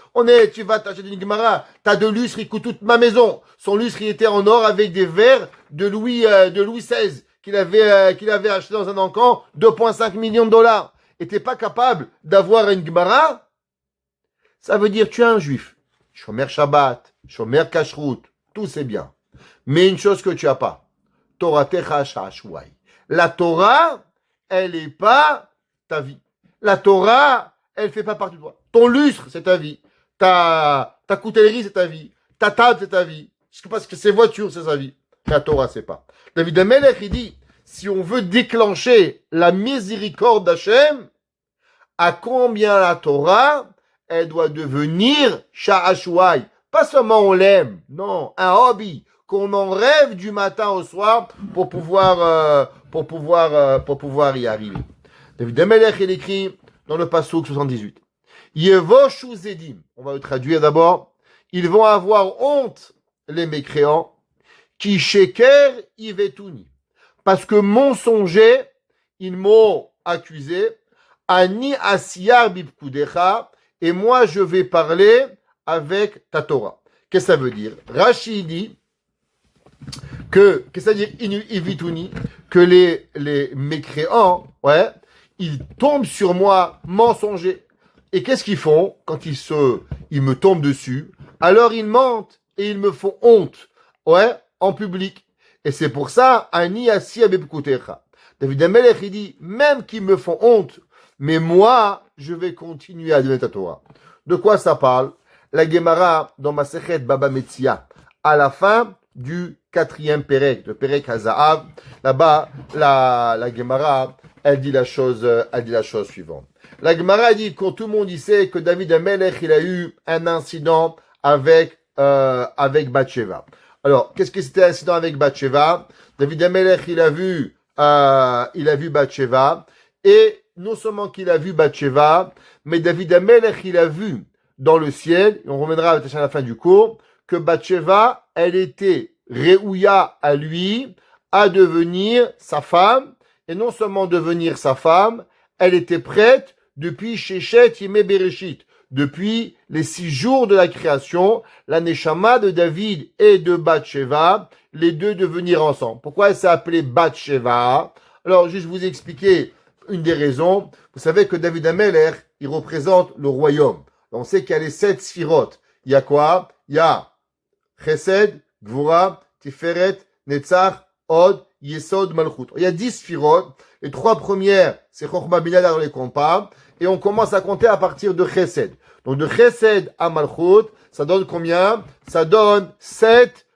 Tu vas t'acheter une Gemara. T'as de lustre, il coûte toute ma maison. Son lustre, il était en or avec des verres de Louis XVI qu'il avait acheté dans un encan, 2,5 millions de dollars. Et t'es pas capable d'avoir une Gemara? Ça veut dire tu es un juif. Shomer Shabbat, Shomer Kashrut, tout c'est bien. Mais une chose que tu as pas. Torah techa shashuai. La Torah, elle est pas ta vie. La Torah, elle fait pas partie de toi. Ton lustre, c'est ta vie. Ta coutellerie, c'est ta vie. Ta table, c'est ta vie. Parce que ces voitures, c'est sa vie. La Torah, c'est pas. David Amelech, il dit, si on veut déclencher la miséricorde d'Hachem, à combien la Torah, elle doit devenir sha'ashuai. Pas seulement on l'aime, non, un hobby, qu'on en rêve du matin au soir pour pouvoir y arriver. David Amelech, il écrit dans le Passouk 78. Yevoshu Zedim. On va le traduire d'abord. Ils vont avoir honte, les mécréants, qui sheker ivetuni. Parce que mensonger, ils m'ont accusé, ani asiyar bibkudecha, et moi je vais parler avec ta Torah. Qu'est-ce que ça veut dire? Rashi dit qu'est-ce que ça veut dire ivituni? Que les mécréants, ouais, ils tombent sur moi mensonger. Et qu'est-ce qu'ils font quand ils me tombent dessus? Alors ils mentent et ils me font honte, ouais, en public. Et c'est pour ça, ani asiyar bibkudecha. David Amelech, il dit, même qu'ils me font honte, mais moi, je vais continuer à donner ta Torah. De quoi ça parle? La Gemara, dans Masechet Baba Metzia, à la fin du 4e Perek, le Perek Hazahav, là-bas, la Gemara, elle dit la chose suivante. La Gemara dit, quand tout le monde sait que David Amelech, il a eu un incident avec Bathsheba. Alors, qu'est-ce que c'était l'incident avec Bathsheba? David Amelech, il a vu Bathsheba, et non seulement qu'il a vu Bathsheba, mais David Amelech, il a vu dans le ciel, et on reviendra à la fin du cours, que Bathsheba, elle était réouya à lui, à devenir sa femme, et non seulement devenir sa femme, elle était prête depuis Shechet Yemei Bereshit, depuis les 6 jours de la création, la Neshama de David et de Bathsheba, les deux devenir ensemble. Pourquoi elle s'est appelée Bathsheba? Alors, juste vous expliquer une des raisons. Vous savez que David Amelech, il représente le royaume. On sait qu'il y a les 7 sphirotes. Il y a quoi? Il y a Chesed, Gvura, Tiferet, Netzach, Od, Yesod, Malchut. Il y a 10 sphirotes. Les 3 premières, c'est Chochma Bina, on les compte pas. Et on commence à compter à partir de Chesed. Donc de Chesed à Malchut, ça donne combien? Ça donne 7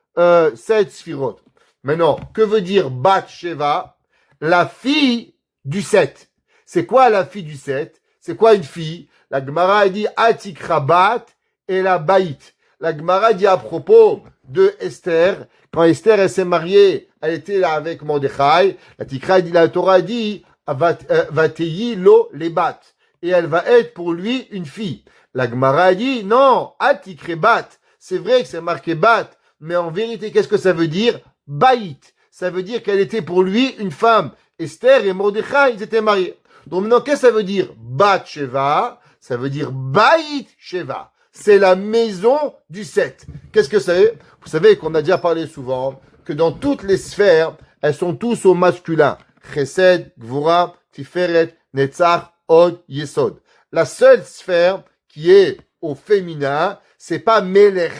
sphirotes. Maintenant, que veut dire Bathsheba? La fille du 7. C'est quoi la fille du 7? C'est quoi une fille? La Gemara dit Atikrabat et la Baït. La Gemara dit à propos de Esther, quand Esther elle s'est mariée, elle était là avec Mordechai. La Torah dit Vateyi lo lebat, et elle va être pour lui une fille. La Gemara dit non, Atikrebat. C'est vrai que c'est marqué bat, mais en vérité, qu'est-ce que ça veut dire? Baït. Ça veut dire qu'elle était pour lui une femme. Esther et Mordechai, ils étaient mariés. Donc maintenant, qu'est-ce que ça veut dire? Bathsheba, ça veut dire Baït Sheva. C'est la maison du 7. Qu'est-ce que c'est? Vous savez qu'on a déjà parlé souvent que dans toutes les sphères, elles sont tous au masculin. Chesed, Gvura, Tiferet, Netzach, Od, Yesod. La seule sphère qui est au féminin, c'est pas Melech.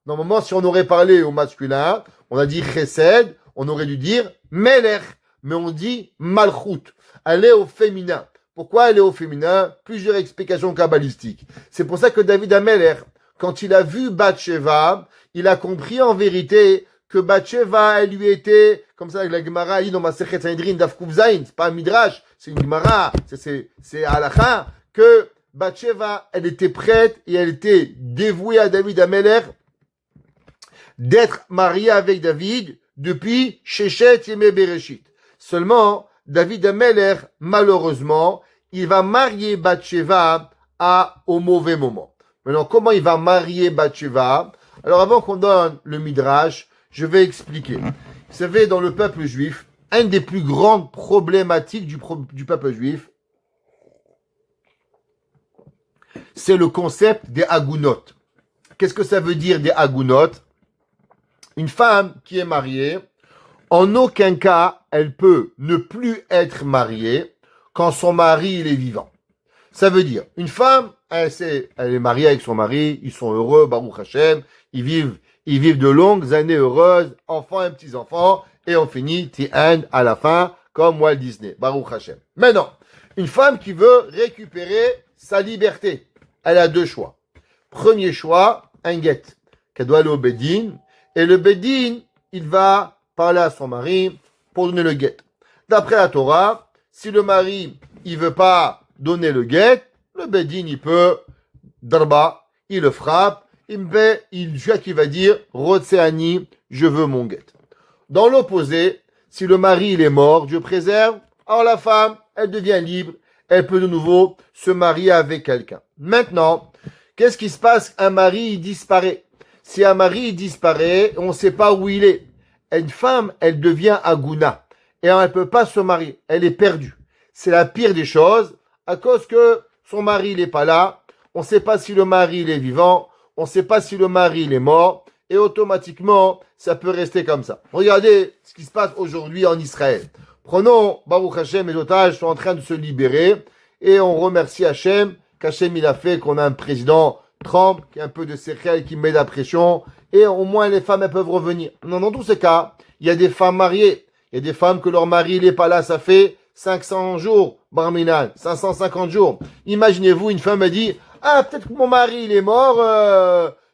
Normalement, si on aurait parlé au masculin, on a dit Chesed, on aurait dû dire Melech. Mais on dit Malchut. Elle est au féminin. Pourquoi elle est au féminin? Plusieurs explications kabbalistiques. C'est pour ça que David Amelech, quand il a vu Bathsheba, il a compris en vérité que Bathsheba, elle lui était, comme ça la Gemara dit dans Masechet Sanhedrin Daf Kuf Zayin, c'est pas un midrash, c'est une Gemara, c'est halakha, que Bathsheba, elle était prête et elle était dévouée à David Amelech d'être mariée avec David depuis Shechet Yemei Bereshit. Seulement, David Amelech, malheureusement, il va marier Bathsheba au mauvais moment. Maintenant, comment il va marier Bathsheba? Alors, avant qu'on donne le midrash, je vais expliquer. Vous savez, dans le peuple juif, une des plus grandes problématiques du peuple juif, c'est le concept des agunot. Qu'est-ce que ça veut dire des agunot? Une femme qui est mariée, en aucun cas, elle peut ne plus être mariée quand son mari il est vivant. Ça veut dire, une femme, elle est mariée avec son mari, ils sont heureux, Baruch Hashem, ils vivent de longues années heureuses, enfants et petits-enfants, et on finit, end à la fin, comme Walt Disney, Baruch Hashem. Maintenant, une femme qui veut récupérer sa liberté, elle a 2 choix. Premier choix, un guet, qu'elle doit aller au Bedin, et le Bedin, il va parler à son mari pour donner le guet. D'après la Torah, si le mari, il veut pas donner le guet, le Bedin, il peut, darba, il le frappe, il va dire, Rotseani, je veux mon guet. Dans l'opposé, si le mari, il est mort, Dieu préserve, alors la femme, elle devient libre, elle peut de nouveau se marier avec quelqu'un. Maintenant, qu'est-ce qui se passe? Un mari, il disparaît. Si un mari, il disparaît, on ne sait pas où il est. Une femme, elle devient aguna. Et elle ne peut pas se marier. Elle est perdue. C'est la pire des choses, à cause que son mari, il n'est pas là. On ne sait pas si le mari, il est vivant. On ne sait pas si le mari, il est mort. Et automatiquement, ça peut rester comme ça. Regardez ce qui se passe aujourd'hui en Israël. Prenons, Baruch Hashem, les otages sont en train de se libérer. Et on remercie Hashem, qu'Hashem, il a fait qu'on a un président Trump, qui a un peu de séchel, qui met la pression. Et au moins, les femmes, elles peuvent revenir. Non, dans tous ces cas, il y a des femmes mariées. Il y a des femmes que leur mari n'est pas là, ça fait 500 jours, Barminan, 550 jours. Imaginez-vous, une femme a dit, ah, peut-être que mon mari, il est mort,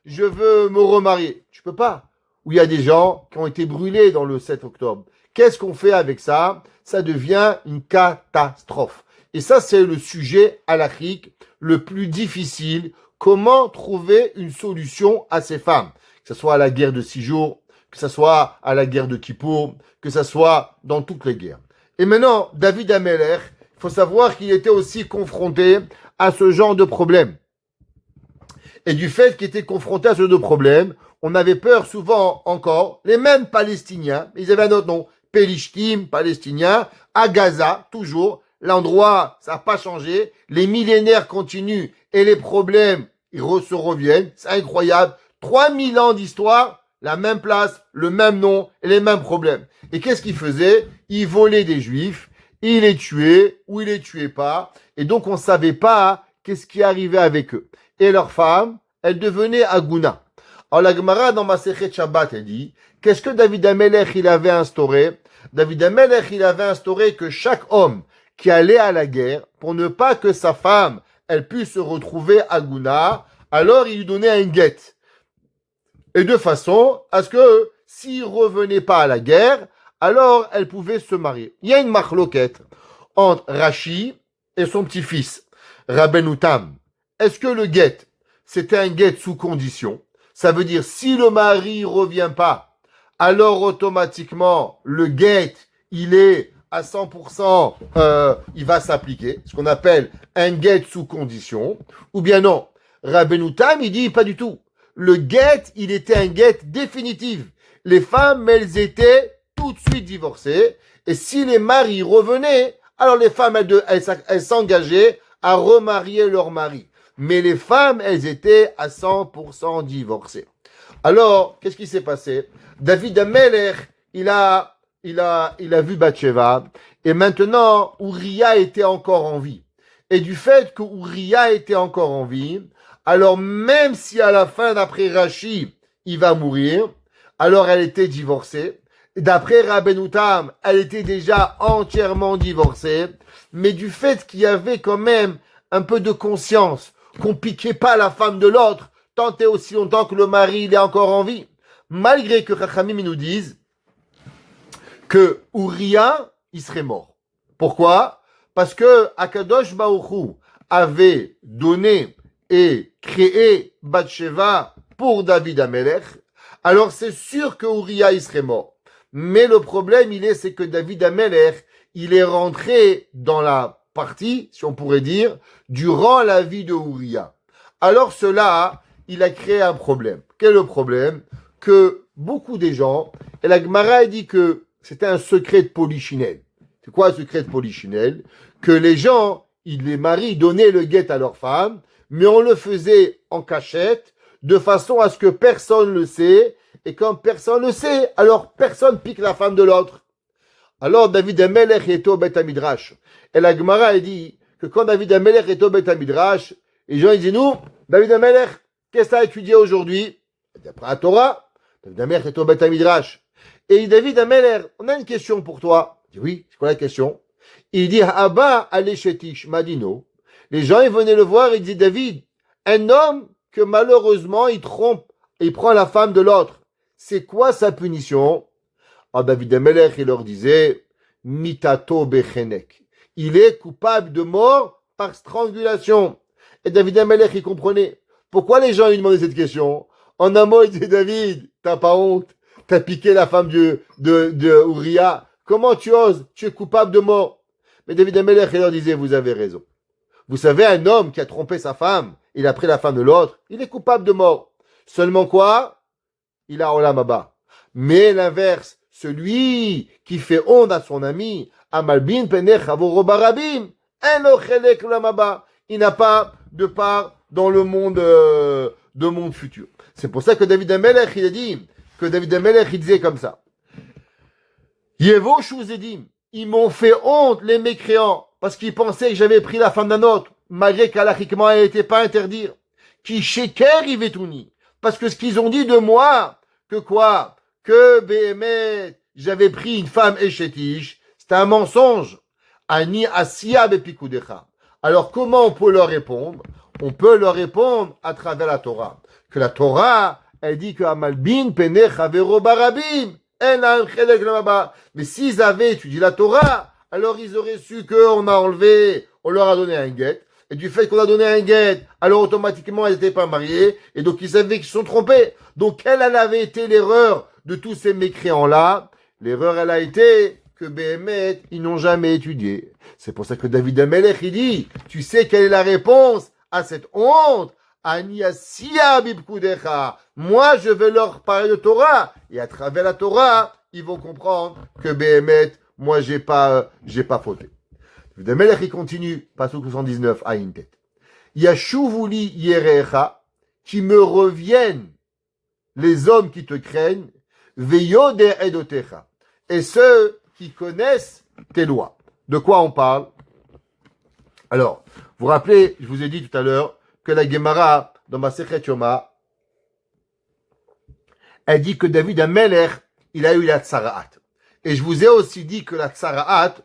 je veux me remarier. Tu peux pas. Ou il y a des gens qui ont été brûlés dans le 7 octobre. Qu'est-ce qu'on fait avec ça? Ça devient une catastrophe. Et ça, c'est le sujet halachique le plus difficile. Comment trouver une solution à ces femmes? Que ce soit à la guerre de 6 jours, que ce soit à la guerre de Kippour, que ce soit dans toutes les guerres. Et maintenant, David Amelech, il faut savoir qu'il était aussi confronté à ce genre de problème. Et du fait qu'il était confronté à ce genre de problème, on avait peur souvent encore, les mêmes Palestiniens, ils avaient un autre nom, Pélishtim, Palestiniens, à Gaza, toujours, l'endroit, ça n'a pas changé, les millénaires continuent et les problèmes, ils se reviennent, c'est incroyable, 3000 ans d'histoire, la même place, le même nom et les mêmes problèmes. Et qu'est-ce qu'ils faisaient? Ils volaient des juifs, ils les tuaient ou ils les tuaient pas, et donc on savait pas qu'est-ce qui arrivait avec eux. Et leurs femmes, elles devenaient Aguna. Alors la Gemara dans Masechet Shabbat, elle dit, qu'est-ce que David Amelech il avait instauré? David Amelech il avait instauré que chaque homme qui allait à la guerre, pour ne pas que sa femme, elle puisse se retrouver Aguna, alors il lui donnait un guet. Et de façon à ce que s'il revenait pas à la guerre, alors elle pouvait se marier. Il y a une marloquette entre Rashi et son petit-fils, Rabbeinu Tam. Est-ce que le guet, c'était un guet sous condition? Ça veut dire, si le mari revient pas, alors automatiquement, le guet, il est à 100%, il va s'appliquer. Ce qu'on appelle un guet sous condition. Ou bien non. Rabbeinu Tam, il dit pas du tout. Le guet, il était un guet définitif. Les femmes, elles étaient tout de suite divorcées. Et si les maris revenaient, alors les femmes, elles s'engageaient à remarier leur mari. Mais les femmes, elles étaient à 100% divorcées. Alors, qu'est-ce qui s'est passé? David Amelech, il a vu Bathsheba, et maintenant, Uriah était encore en vie. Et du fait que Uriah était encore en vie, alors même si à la fin, d'après Rashi, il va mourir, alors elle était divorcée. D'après Rabbeinu Tam, elle était déjà entièrement divorcée, mais du fait qu'il y avait quand même un peu de conscience, qu'on piquait pas la femme de l'autre, tant et aussi longtemps que le mari il est encore en vie. Malgré que Chachamim nous disent que Uriah, il serait mort. Pourquoi? Parce que Akadosh Baruch Hu avait donné et créé Bathsheba pour David Amelech. Alors c'est sûr que Uriah, il serait mort. Mais le problème, c'est que David Amelech, il est rentré dans la partie, si on pourrait dire, durant la vie de Uriah. Alors cela, il a créé un problème. Quel est le problème? Que beaucoup des gens, et la Gemara dit que c'était un secret de polichinelle. C'est quoi un secret de polichinelle? Que les gens, les maris donnaient le guet à leur femme, mais on le faisait en cachette, de façon à ce que personne ne le sait, et quand personne ne le sait, alors personne pique la femme de l'autre. Alors David Amelech est au Beth Midrash. Et la Gemara dit que quand David Amelech est au Beth Midrash, les gens ils disent nous, David Amelech, qu'est-ce que tu as étudié aujourd'hui? D'après la Torah, David Amelech est au Beth Midrash. Et David Amelech, on a une question pour toi. Je dis oui, c'est quoi la question? Il dit Abba Aleshetish Madino. Les gens ils venaient le voir, ils disaient David, un homme que malheureusement il trompe et il prend la femme de l'autre. C'est quoi sa punition? Alors David Amelech, il leur disait, Mitato Bechenek. Il est coupable de mort par strangulation. Et David Amelech, il comprenait. Pourquoi les gens lui demandaient cette question? En un mot, il disait, David, t'as pas honte? T'as piqué la femme de Uriah. Comment tu oses? Tu es coupable de mort. Mais David Amelech, il leur disait, vous avez raison. Vous savez, un homme qui a trompé sa femme, il a pris la femme de l'autre, il est coupable de mort. Seulement quoi? Il a Olam Haba. Mais l'inverse, celui qui fait honte à son ami, Amalbin Penech Avorobarabim, Enochelek Olam Haba. Il n'a pas de part dans le monde futur. C'est pour ça que David Amelech, il a dit, que David Amelech, il disait comme ça. Yevo Shuzedim, ils m'ont fait honte, les mécréants, parce qu'ils pensaient que j'avais pris la femme d'un autre, malgré qu'alachiquement elle n'était pas interdite. Qui sheker ivetuni. Parce que ce qu'ils ont dit de moi, que quoi? Que Béhémet, j'avais pris une femme échetiche, c'était un mensonge. Ani asiya bepikudecha. Alors, comment on peut leur répondre? On peut leur répondre à travers la Torah. Que la Torah, elle dit que Amalbin, Pene, Chavero, Barabim, mais s'ils avaient étudié la Torah, alors ils auraient su qu'on a enlevé, on leur a donné un guet. Et du fait qu'on a donné un guet, alors automatiquement, elles n'étaient pas mariées. Et donc, ils savaient qu'ils se sont trompés. Donc, quelle avait été l'erreur de tous ces mécréants-là? L'erreur, elle a été que Béhémet, ils n'ont jamais étudié. C'est pour ça que David Amelech, il dit, tu sais quelle est la réponse à cette honte? Moi, je vais leur parler de Torah. Et à travers la Torah, ils vont comprendre que Béhémet, moi, j'ai pas fauté. David Amelech, il continue, passage 79 à Intet. Yashuvuli yerecha, qui me reviennent les hommes qui te craignent, veyode edotecha, et ceux qui connaissent tes lois. De quoi on parle? Alors, vous vous rappelez, je vous ai dit tout à l'heure que la Gemara, dans Masechet Yoma, elle dit que David Amelech, il a eu la tsaraat. Et je vous ai aussi dit que la tsaraat,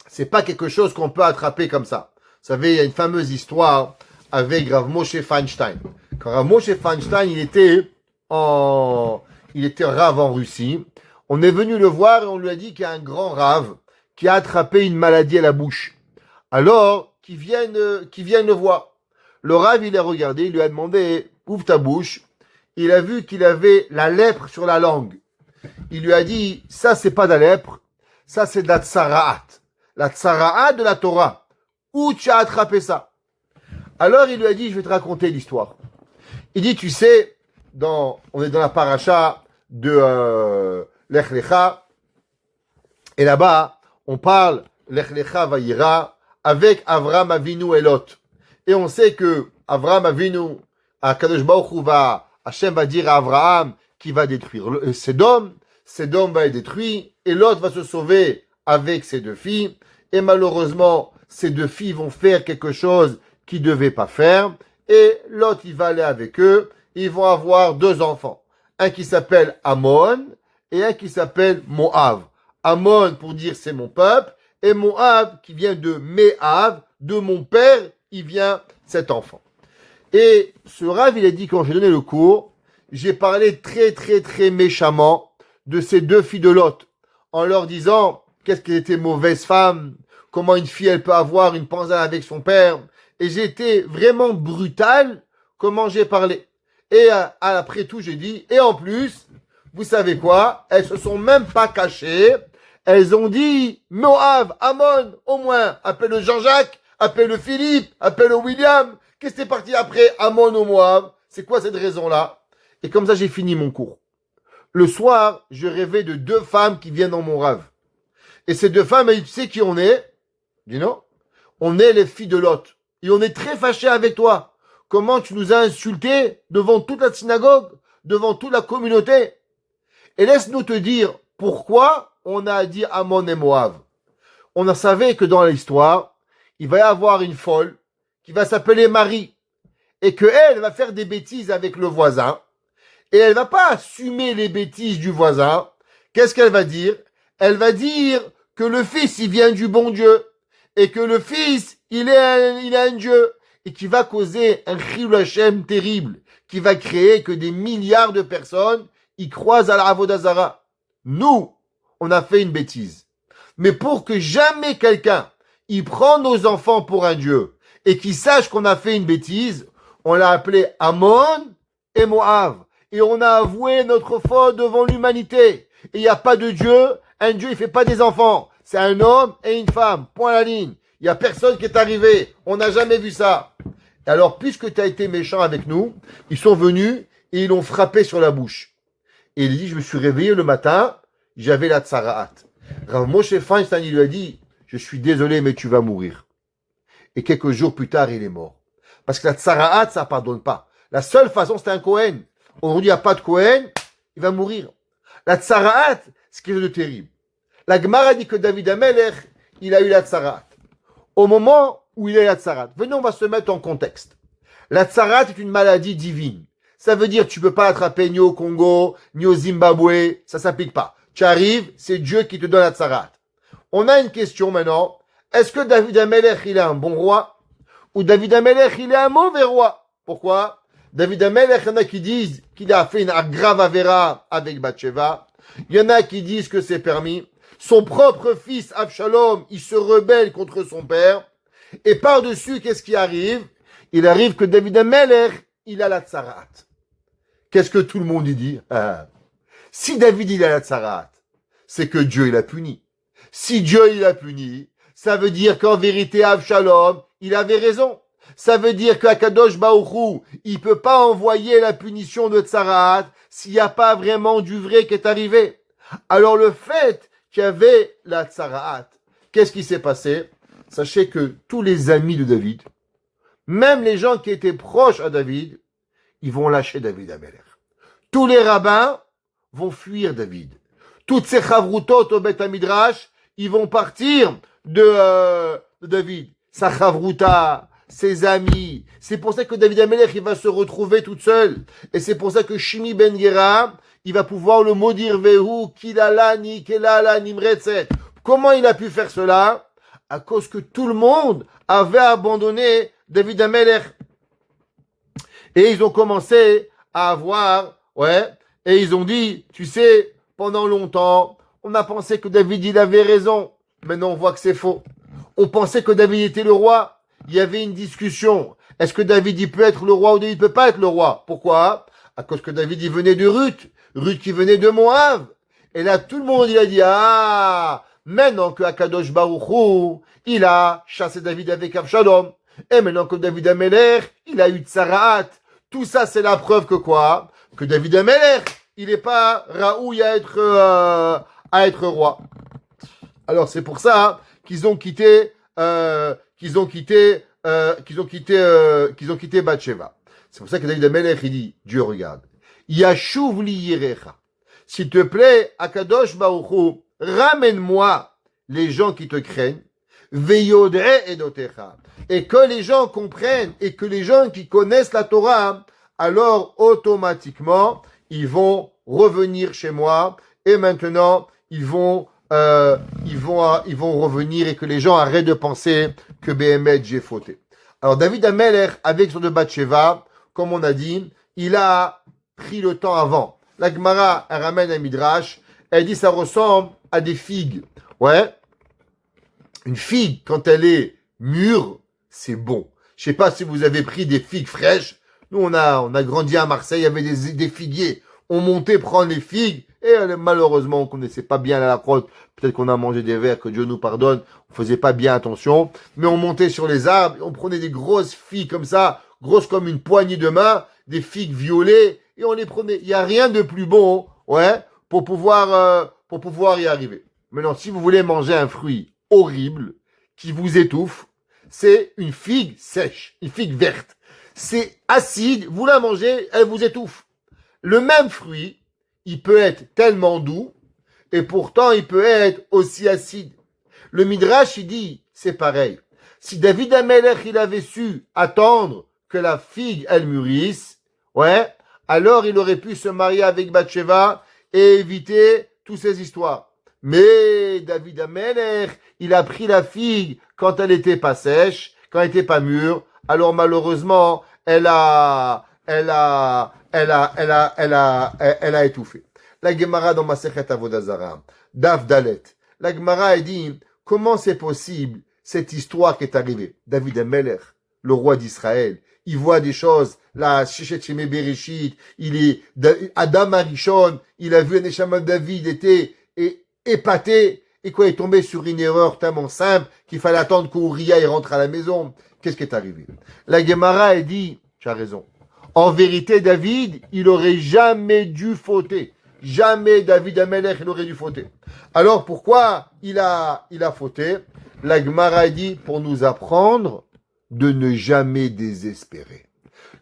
c'est pas quelque chose qu'on peut attraper comme ça. Vous savez, il y a une fameuse histoire avec Rav Moshe Feinstein. Quand Rav Moshe Feinstein, il était rave en Russie, on est venu le voir et on lui a dit qu'il y a un grand rave qui a attrapé une maladie à la bouche. Alors, qui vienne le voir. Le rave, il a regardé, il lui a demandé, ouvre ta bouche. Il a vu qu'il avait la lèpre sur la langue. Il lui a dit, ça c'est pas de la lèpre, ça c'est de la tsaraat. La tsaraat de la Torah. Où tu as attrapé ça? Alors il lui a dit, je vais te raconter l'histoire. Il dit, tu sais, on est dans la paracha de Lech Lecha, et là-bas, on parle Lech Lecha Vayira avec Avram Avinu et Lot. Et on sait que Avram Avinu, Kadosh Baruch Hu Hashem va dire à Abraham qu'il va détruire Sédom va être détruit, et Lot va se sauver avec ses deux filles, et malheureusement, ces deux filles vont faire quelque chose qu'ils ne devaient pas faire, et Lot, il va aller avec eux, ils vont avoir deux enfants. Un qui s'appelle Ammon, et un qui s'appelle Moab. Ammon, pour dire c'est mon peuple, et Moab, qui vient de Méav, de mon père, il vient cet enfant. Et ce Rav, il a dit, quand j'ai donné le cours, j'ai parlé très, très, très méchamment de ces deux filles de Lot, en leur disant qu'est-ce qu'elles étaient mauvaises femmes, comment une fille, elle peut avoir une panzane avec son père. Et j'ai été vraiment brutal comment j'ai parlé. Et après tout, j'ai dit, et en plus, vous savez quoi? Elles se sont même pas cachées. Elles ont dit, Moab, Ammon, au moins, appelle-le Jean-Jacques, appelle-le Philippe, appelle-le William. Qu'est-ce qui est parti après Ammon ou Moab? C'est quoi cette raison-là? Et comme ça, j'ai fini mon cours. Le soir, je rêvais de deux femmes qui viennent dans mon rêve. Et ces deux femmes, tu sais qui on est? Dis non. On est les filles de Lot. Et on est très fâchés avec toi. Comment tu nous as insultés devant toute la synagogue, devant toute la communauté? Et laisse-nous te dire pourquoi on a dit Ammon et Moab. On a savait que dans l'histoire, il va y avoir une folle qui va s'appeler Marie. Et qu'elle va faire des bêtises avec le voisin. Et elle va pas assumer les bêtises du voisin. Qu'est-ce qu'elle va dire? Elle va dire que le fils, il vient du bon Dieu. Et que le fils, il a un Dieu. Et qui va causer un chilul Hashem terrible. Qui va créer que des milliards de personnes, y croisent à la Avodah Zara. Nous, on a fait une bêtise. Mais pour que jamais quelqu'un, y prend nos enfants pour un Dieu, et qu'il sache qu'on a fait une bêtise, on l'a appelé Ammon et Moab. Et on a avoué notre faute devant l'humanité. Et il n'y a pas de Dieu. Un Dieu, il fait pas des enfants. C'est un homme et une femme. Point à la ligne. Il n'y a personne qui est arrivé. On n'a jamais vu ça. Et alors, puisque tu as été méchant avec nous, ils sont venus et ils l'ont frappé sur la bouche. Et il dit, je me suis réveillé le matin, j'avais la tsaraat. Rav Moshe Feinstein, il lui a dit, je suis désolé, mais tu vas mourir. Et quelques jours plus tard, il est mort. Parce que la tsaraat, ça pardonne pas. La seule façon, c'était un Kohen. Aujourd'hui, il n'y a pas de Kohen, il va mourir. La tsaraat, c'est quelque chose de terrible. La Gemara dit que David Amelech, il a eu la tsaraat. Au moment où il a eu la tsaraat, venez, on va se mettre en contexte. La tsaraat est une maladie divine. Ça veut dire tu peux pas l'attraper ni au Congo, ni au Zimbabwe, ça s'applique pas. Tu arrives, c'est Dieu qui te donne la tsaraat. On a une question maintenant. Est-ce que David Amelech, il est un bon roi? Ou David Amelech, il est un mauvais roi? Pourquoi? David Amelech, il y en a qui disent qu'il a fait une grave avéra avec Bathsheba. Il y en a qui disent que c'est permis. Son propre fils, Absalom, il se rebelle contre son père. Et par-dessus, qu'est-ce qui arrive? Il arrive que David Amelech, il a la tsarat. Qu'est-ce que tout le monde y dit? Si David, il a la tsarat, c'est que Dieu, il a puni. Si Dieu, il a puni, ça veut dire qu'en vérité, Absalom, il avait raison. Ça veut dire qu'Akadosh Baruch Hu, il peut pas envoyer la punition de Tsarat s'il n'y a pas vraiment du vrai qui est arrivé. Alors le fait qu'il y avait la Tsarat, qu'est-ce qui s'est passé? Sachez que tous les amis de David, même les gens qui étaient proches à David, ils vont lâcher David Amelech. Tous les rabbins vont fuir David. Toutes ces chavroutot au Beth Midrash, ils vont partir de David. Sa chavrouta, ses amis. C'est pour ça que David Amelech, il va se retrouver toute seule. Et c'est pour ça que Shimi Ben Gera, il va pouvoir le maudire Vehu, Kilalani, Kelala, Nimretzet. Comment il a pu faire cela? À cause que tout le monde avait abandonné David Amelech. Et ils ont commencé à avoir, et ils ont dit, tu sais, pendant longtemps, on a pensé que David, il avait raison. Maintenant, on voit que c'est faux. On pensait que David était le roi. Il y avait une discussion. Est-ce que David, il peut être le roi ou David ne peut pas être le roi? Pourquoi? À cause que David, il venait de Ruth. Ruth qui venait de Moab. Et là, tout le monde, il a dit, maintenant que Akadosh Baruch Hu, il a chassé David avec Absalom. Et maintenant que David Amelech, il a eu Tsaraat. Tout ça, c'est la preuve que quoi? Que David Amelech, il n'est pas raoui à être roi. Alors, c'est pour ça qu'ils ont quitté Bathsheba. C'est pour ça que David Amelech, il dit, Dieu regarde. Yashuv li yirecha. S'il te plaît, Akadosh Baruch Hu, ramène-moi les gens qui te craignent. Veyodre edotecha. Et que les gens comprennent et que les gens qui connaissent la Torah, alors automatiquement, ils vont revenir chez moi et maintenant, ils vont revenir et que les gens arrêtent de penser que Béhémet, j'ai fauté. Alors, David Amelech, avec son de Bathsheba, comme on a dit, il a pris le temps avant. La Gemara, elle ramène un midrash, elle dit ça ressemble à des figues. Ouais. Une figue, quand elle est mûre, c'est bon. Je sais pas si vous avez pris des figues fraîches. Nous, on a grandi à Marseille, il y avait des figuiers. On montait prendre les figues et malheureusement, on connaissait pas bien la crotte. Peut-être qu'on a mangé des vers, que Dieu nous pardonne. On faisait pas bien attention. Mais on montait sur les arbres, on prenait des grosses figues comme ça, grosses comme une poignée de main, des figues violées et on les prenait. Il y a rien de plus bon, pour pouvoir y arriver. Maintenant, si vous voulez manger un fruit horrible, qui vous étouffe, c'est une figue sèche, une figue verte. C'est acide, vous la mangez, elle vous étouffe. Le même fruit, il peut être tellement doux, et pourtant il peut être aussi acide. Le Midrash, il dit, c'est pareil. Si David Amelech, il avait su attendre que la figue, elle mûrisse, alors il aurait pu se marier avec Bathsheba et éviter toutes ces histoires. Mais David Amelech, il a pris la figue quand elle était pas sèche, quand elle était pas mûre. Alors malheureusement, elle a étouffé. La Gemara dans Masechet Avodah Zarah, Daf Dalet. La Gemara a dit, comment c'est possible cette histoire qui est arrivée? David Amelech, le roi d'Israël, il voit des choses. Là, Shechet Shemé Bereshit, Adam Arishon, il a vu un Neshama de David était épaté, et quoi, il est tombé sur une erreur tellement simple qu'il fallait attendre qu'Uriah rentre à la maison. Qu'est-ce qui est arrivé? La Gemara a dit, tu as raison. En vérité, David, il aurait jamais dû fauter. Jamais David Amelech, il aurait dû fauter. Alors, pourquoi il a fauté? La Gemara a dit, pour nous apprendre de ne jamais désespérer.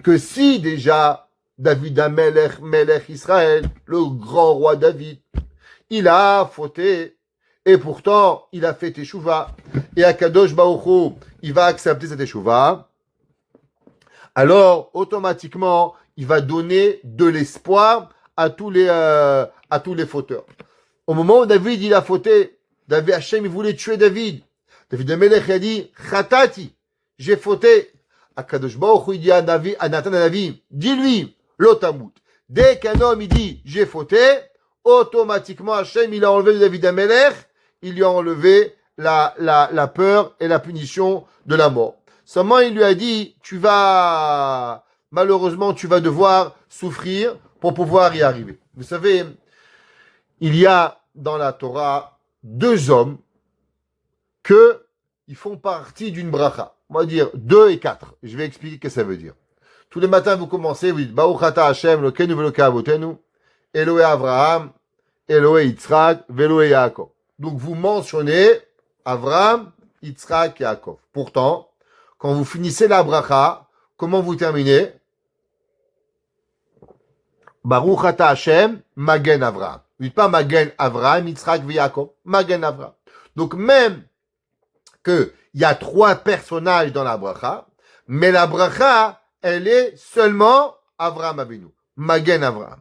Que si déjà, David Amelech, Melech Israël, le grand roi David, il a fauté, et pourtant, il a fait Teshuvah. Et Akadosh Baruch Hu, il va accepter cette Teshuvah. Alors, automatiquement, il va donner de l'espoir à tous les fauteurs. Au moment où David, il a fauté, David Hachem, il voulait tuer David. David Amelech a dit, Khatati, j'ai fauté. Akadosh Baruch Hu, il dit à Nathan Navi, dis-lui, l'otamut. Dès qu'un homme, il dit, j'ai fauté, automatiquement, Hachem, il a enlevé de David Amelech, il lui a enlevé la peur et la punition de la mort. Seulement, il lui a dit, malheureusement, tu vas devoir souffrir pour pouvoir y arriver. Vous savez, il y a dans la Torah 2 hommes ils font partie d'une bracha. On va dire 2 et 4. Je vais expliquer ce que ça veut dire. Tous les matins, vous commencez, vous dites, Baruch ata Hashem, Elokeinu ve'Elokei avotenu, Elohei Avraham, Elohei Yitzhak, ve'Elohei Yaakov. Donc, vous mentionnez Avraham, Yitzhak, Yaakov. Pourtant, quand vous finissez la bracha, comment vous terminez? Baruch ata Hashem, Magen Avraham. Vous dites pas Magen Avraham, Yitzhak, Yaakov. Magen Avraham. Donc, même qu'il y a 3 personnages dans la bracha, mais la bracha, elle est seulement Avraham Avinu. Magen Avraham.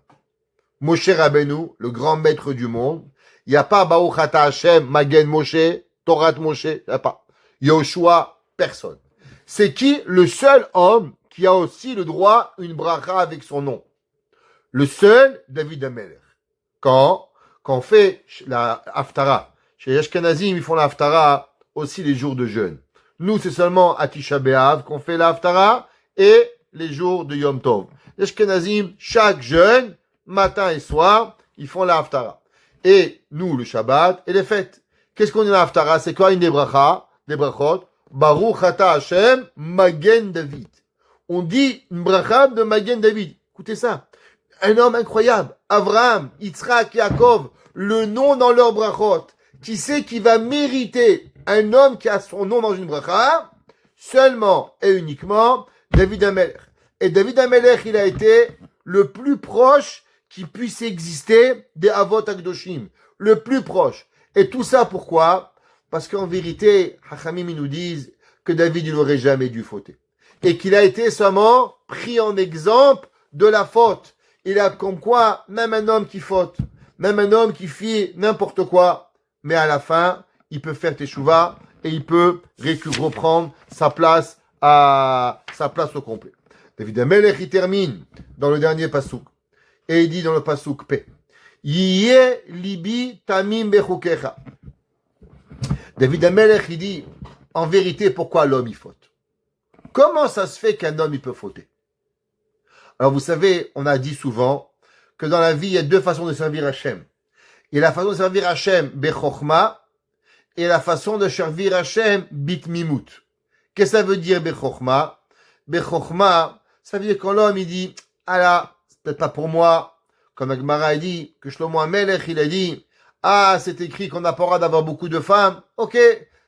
Moshe Rabbeinu, le grand maître du monde. Il n'y a pas Baruch ata Hashem, Magen Moshe, Torah Moshe. Il n'y a pas. Yoshua, personne. C'est qui le seul homme qui a aussi le droit à une bracha avec son nom? Le seul, David Amelech. Quand on fait la Haftara, chez les Ashkenazim, ils font la Haftara aussi les jours de jeûne. Nous, c'est seulement à Tisha B'Av qu'on fait la Haftara et les jours de Yom Tov. Les Ashkenazim, chaque jeûne, matin et soir, ils font la Haftara. Et nous, le Shabbat et les fêtes. Qu'est-ce qu'on dit dans la Haftara? C'est quoi une des brachot? Baruch ata Hashem, Magen David. On dit une bracha de Magen David. Écoutez ça. Un homme incroyable. Avraham, Yitzhak, Yaakov, le nom dans leur brachot. Qui sait qui va mériter un homme qui a son nom dans une bracha? Seulement et uniquement David Amelech. Et David Amelech, il a été le plus proche qui puisse exister des Avot Akdoshim. Le plus proche. Et tout ça pourquoi? Parce qu'en vérité, Hachamim nous disent que David, il n'aurait jamais dû fauter. Et qu'il a été seulement pris en exemple de la faute. Il a comme quoi, même un homme qui faute, même un homme qui fait n'importe quoi, mais à la fin, il peut faire teshuva et il peut reprendre sa place au complet. David Amelech, il termine dans le dernier pasouk. Et il dit dans le pasouk P. Yiyeh libi tamim bechukecha. David Amelech, il dit, en vérité, pourquoi l'homme, il faute? Comment ça se fait qu'un homme, il peut fauter? Alors, vous savez, on a dit souvent que dans la vie, il y a 2 façons de servir Hachem. Il y a la façon de servir Hachem bechokhma et la façon de servir Hachem bitmimut. Qu'est-ce que ça veut dire bechokhma? Bechokhma, ça veut dire quand l'homme, il dit, ah là, c'est peut-être pas pour moi. Comme Agmara a dit, que Shlomo Amelech, il a dit, ah, c'est écrit qu'on n'a pas le droit d'avoir beaucoup de femmes. Ok,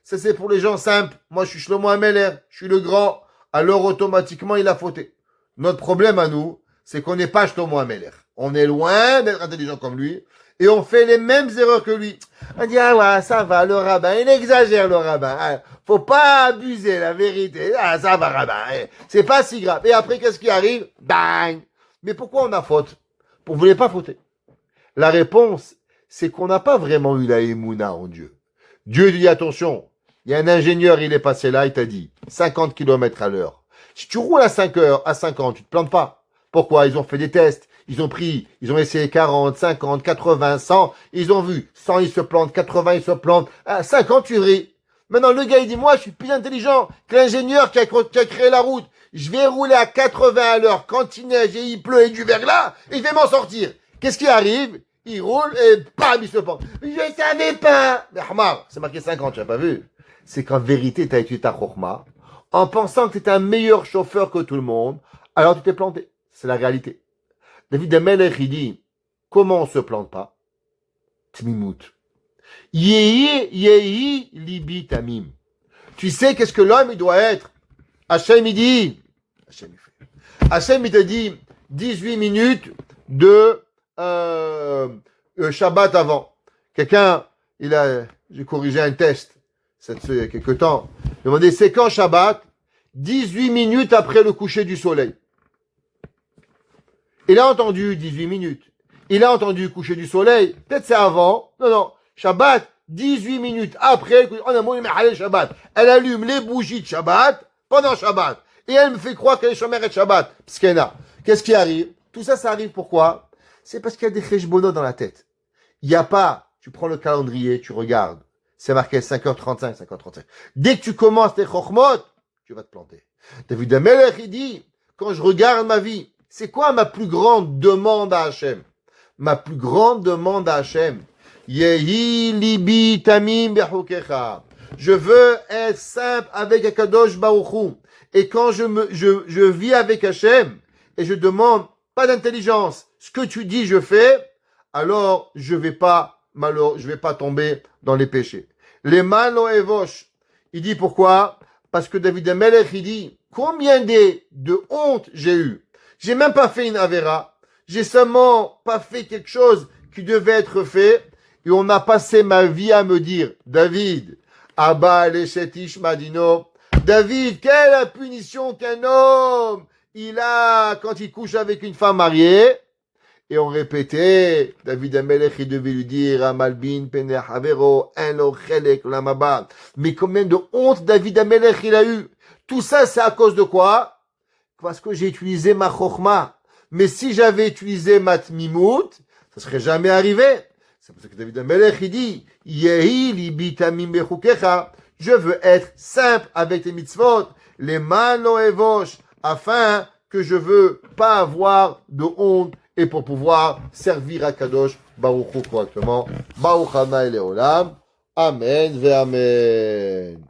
ça c'est pour les gens simples. Moi, je suis Shlomo Amelech, je suis le grand. Alors, automatiquement, il a fauté. Notre problème à nous, c'est qu'on n'est pas Shlomo Amelech. On est loin d'être intelligent comme lui. Et on fait les mêmes erreurs que lui. On dit, ah ouais, ça va, le rabbin, il exagère le rabbin. Ah, faut pas abuser, la vérité. Ah, ça va, rabbin. C'est pas si grave. Et après, qu'est-ce qui arrive? Bang! Mais pourquoi on a faute? Vous voulez pas fauter? La réponse, c'est qu'on n'a pas vraiment eu la émouna en Dieu. Dieu dit, attention, il y a un ingénieur, il est passé là, il t'a dit 50 km à l'heure. Si tu roules à 50, tu te plantes pas. Pourquoi? Ils ont fait des tests. Ils ont essayé 40, 50, 80, 100. Ils ont vu 100, ils se plantent, 80, ils se plantent. À 50, tu ris. Maintenant, le gars, il dit, moi, je suis plus intelligent que l'ingénieur qui a créé la route. Je vais rouler à 80 à l'heure quand il neige et il pleut et du verglas et je vais m'en sortir. Qu'est-ce qui arrive? Il roule et bam, il se plante. Je savais pas. Mais Hamar, c'est marqué 50, tu n'as pas vu. C'est qu'en vérité, tu as étudié ta chokhma en pensant que tu étais un meilleur chauffeur que tout le monde. Alors tu t'es planté. C'est la réalité. David Amelech, il dit, comment on se plante pas? Tmimut. Yehi libi tamim. Tu sais qu'est-ce que l'homme, il doit être? Hachem, il dit, Hachem, il te dit 18 minutes de Shabbat avant. J'ai corrigé un test, il y a quelque temps. J'ai demandé, c'est quand Shabbat? 18 minutes après le coucher du soleil. Il a entendu 18 minutes. Il a entendu coucher du soleil. Peut-être c'est avant. Non. Shabbat, 18 minutes après, on a mon Shabbat. Elle allume les bougies de Shabbat pendant Shabbat. Et elle me fait croire qu'elle est chômère et Shabbat. Pskena. Qu'est-ce qui arrive? Tout ça, ça arrive pourquoi? C'est parce qu'il y a des cheshbonos dans la tête. Il n'y a pas, tu prends le calendrier, tu regardes. C'est marqué 5h35, 5h35. Dès que tu commences tes chokhmot, tu vas te planter. David Amelech, il dit, quand je regarde ma vie, c'est quoi ma plus grande demande à Hachem? Ma plus grande demande à Hachem. Yehi libi tamim bechukecha. Je veux être simple avec Akadosh Baruch Hu. Et quand je vis avec Hachem, et je demande pas d'intelligence, ce que tu dis, je fais, alors je vais pas tomber dans les péchés. Les malo evosh. Il dit pourquoi? Parce que David Amelech, il dit, combien de honte j'ai eu? J'ai même pas fait une avera. J'ai seulement pas fait quelque chose qui devait être fait. Et on a passé ma vie à me dire, David, Abba Leshetish Madino, David, quelle est la punition qu'un homme il a quand il couche avec une femme mariée? Et on répétait, David Amelech, il devait lui dire, Amalbin, Pene Havero, Enlo Chelek, Lamaba. Mais combien de honte David Amelech il a eu? Tout ça, c'est à cause de quoi? Parce que j'ai utilisé ma chokhma. Mais si j'avais utilisé ma tmimout, ça serait jamais arrivé. C'est pour ça que David Amelech, il dit, Yehi libi tamim bechukecha. Je veux être simple avec tes mitzvot. Les mano evosh. Afin que je veux pas avoir de honte et pour pouvoir servir à Kadosh Baruch Hu correctement. Baruch Hanai Leolam. Amen ve Amen.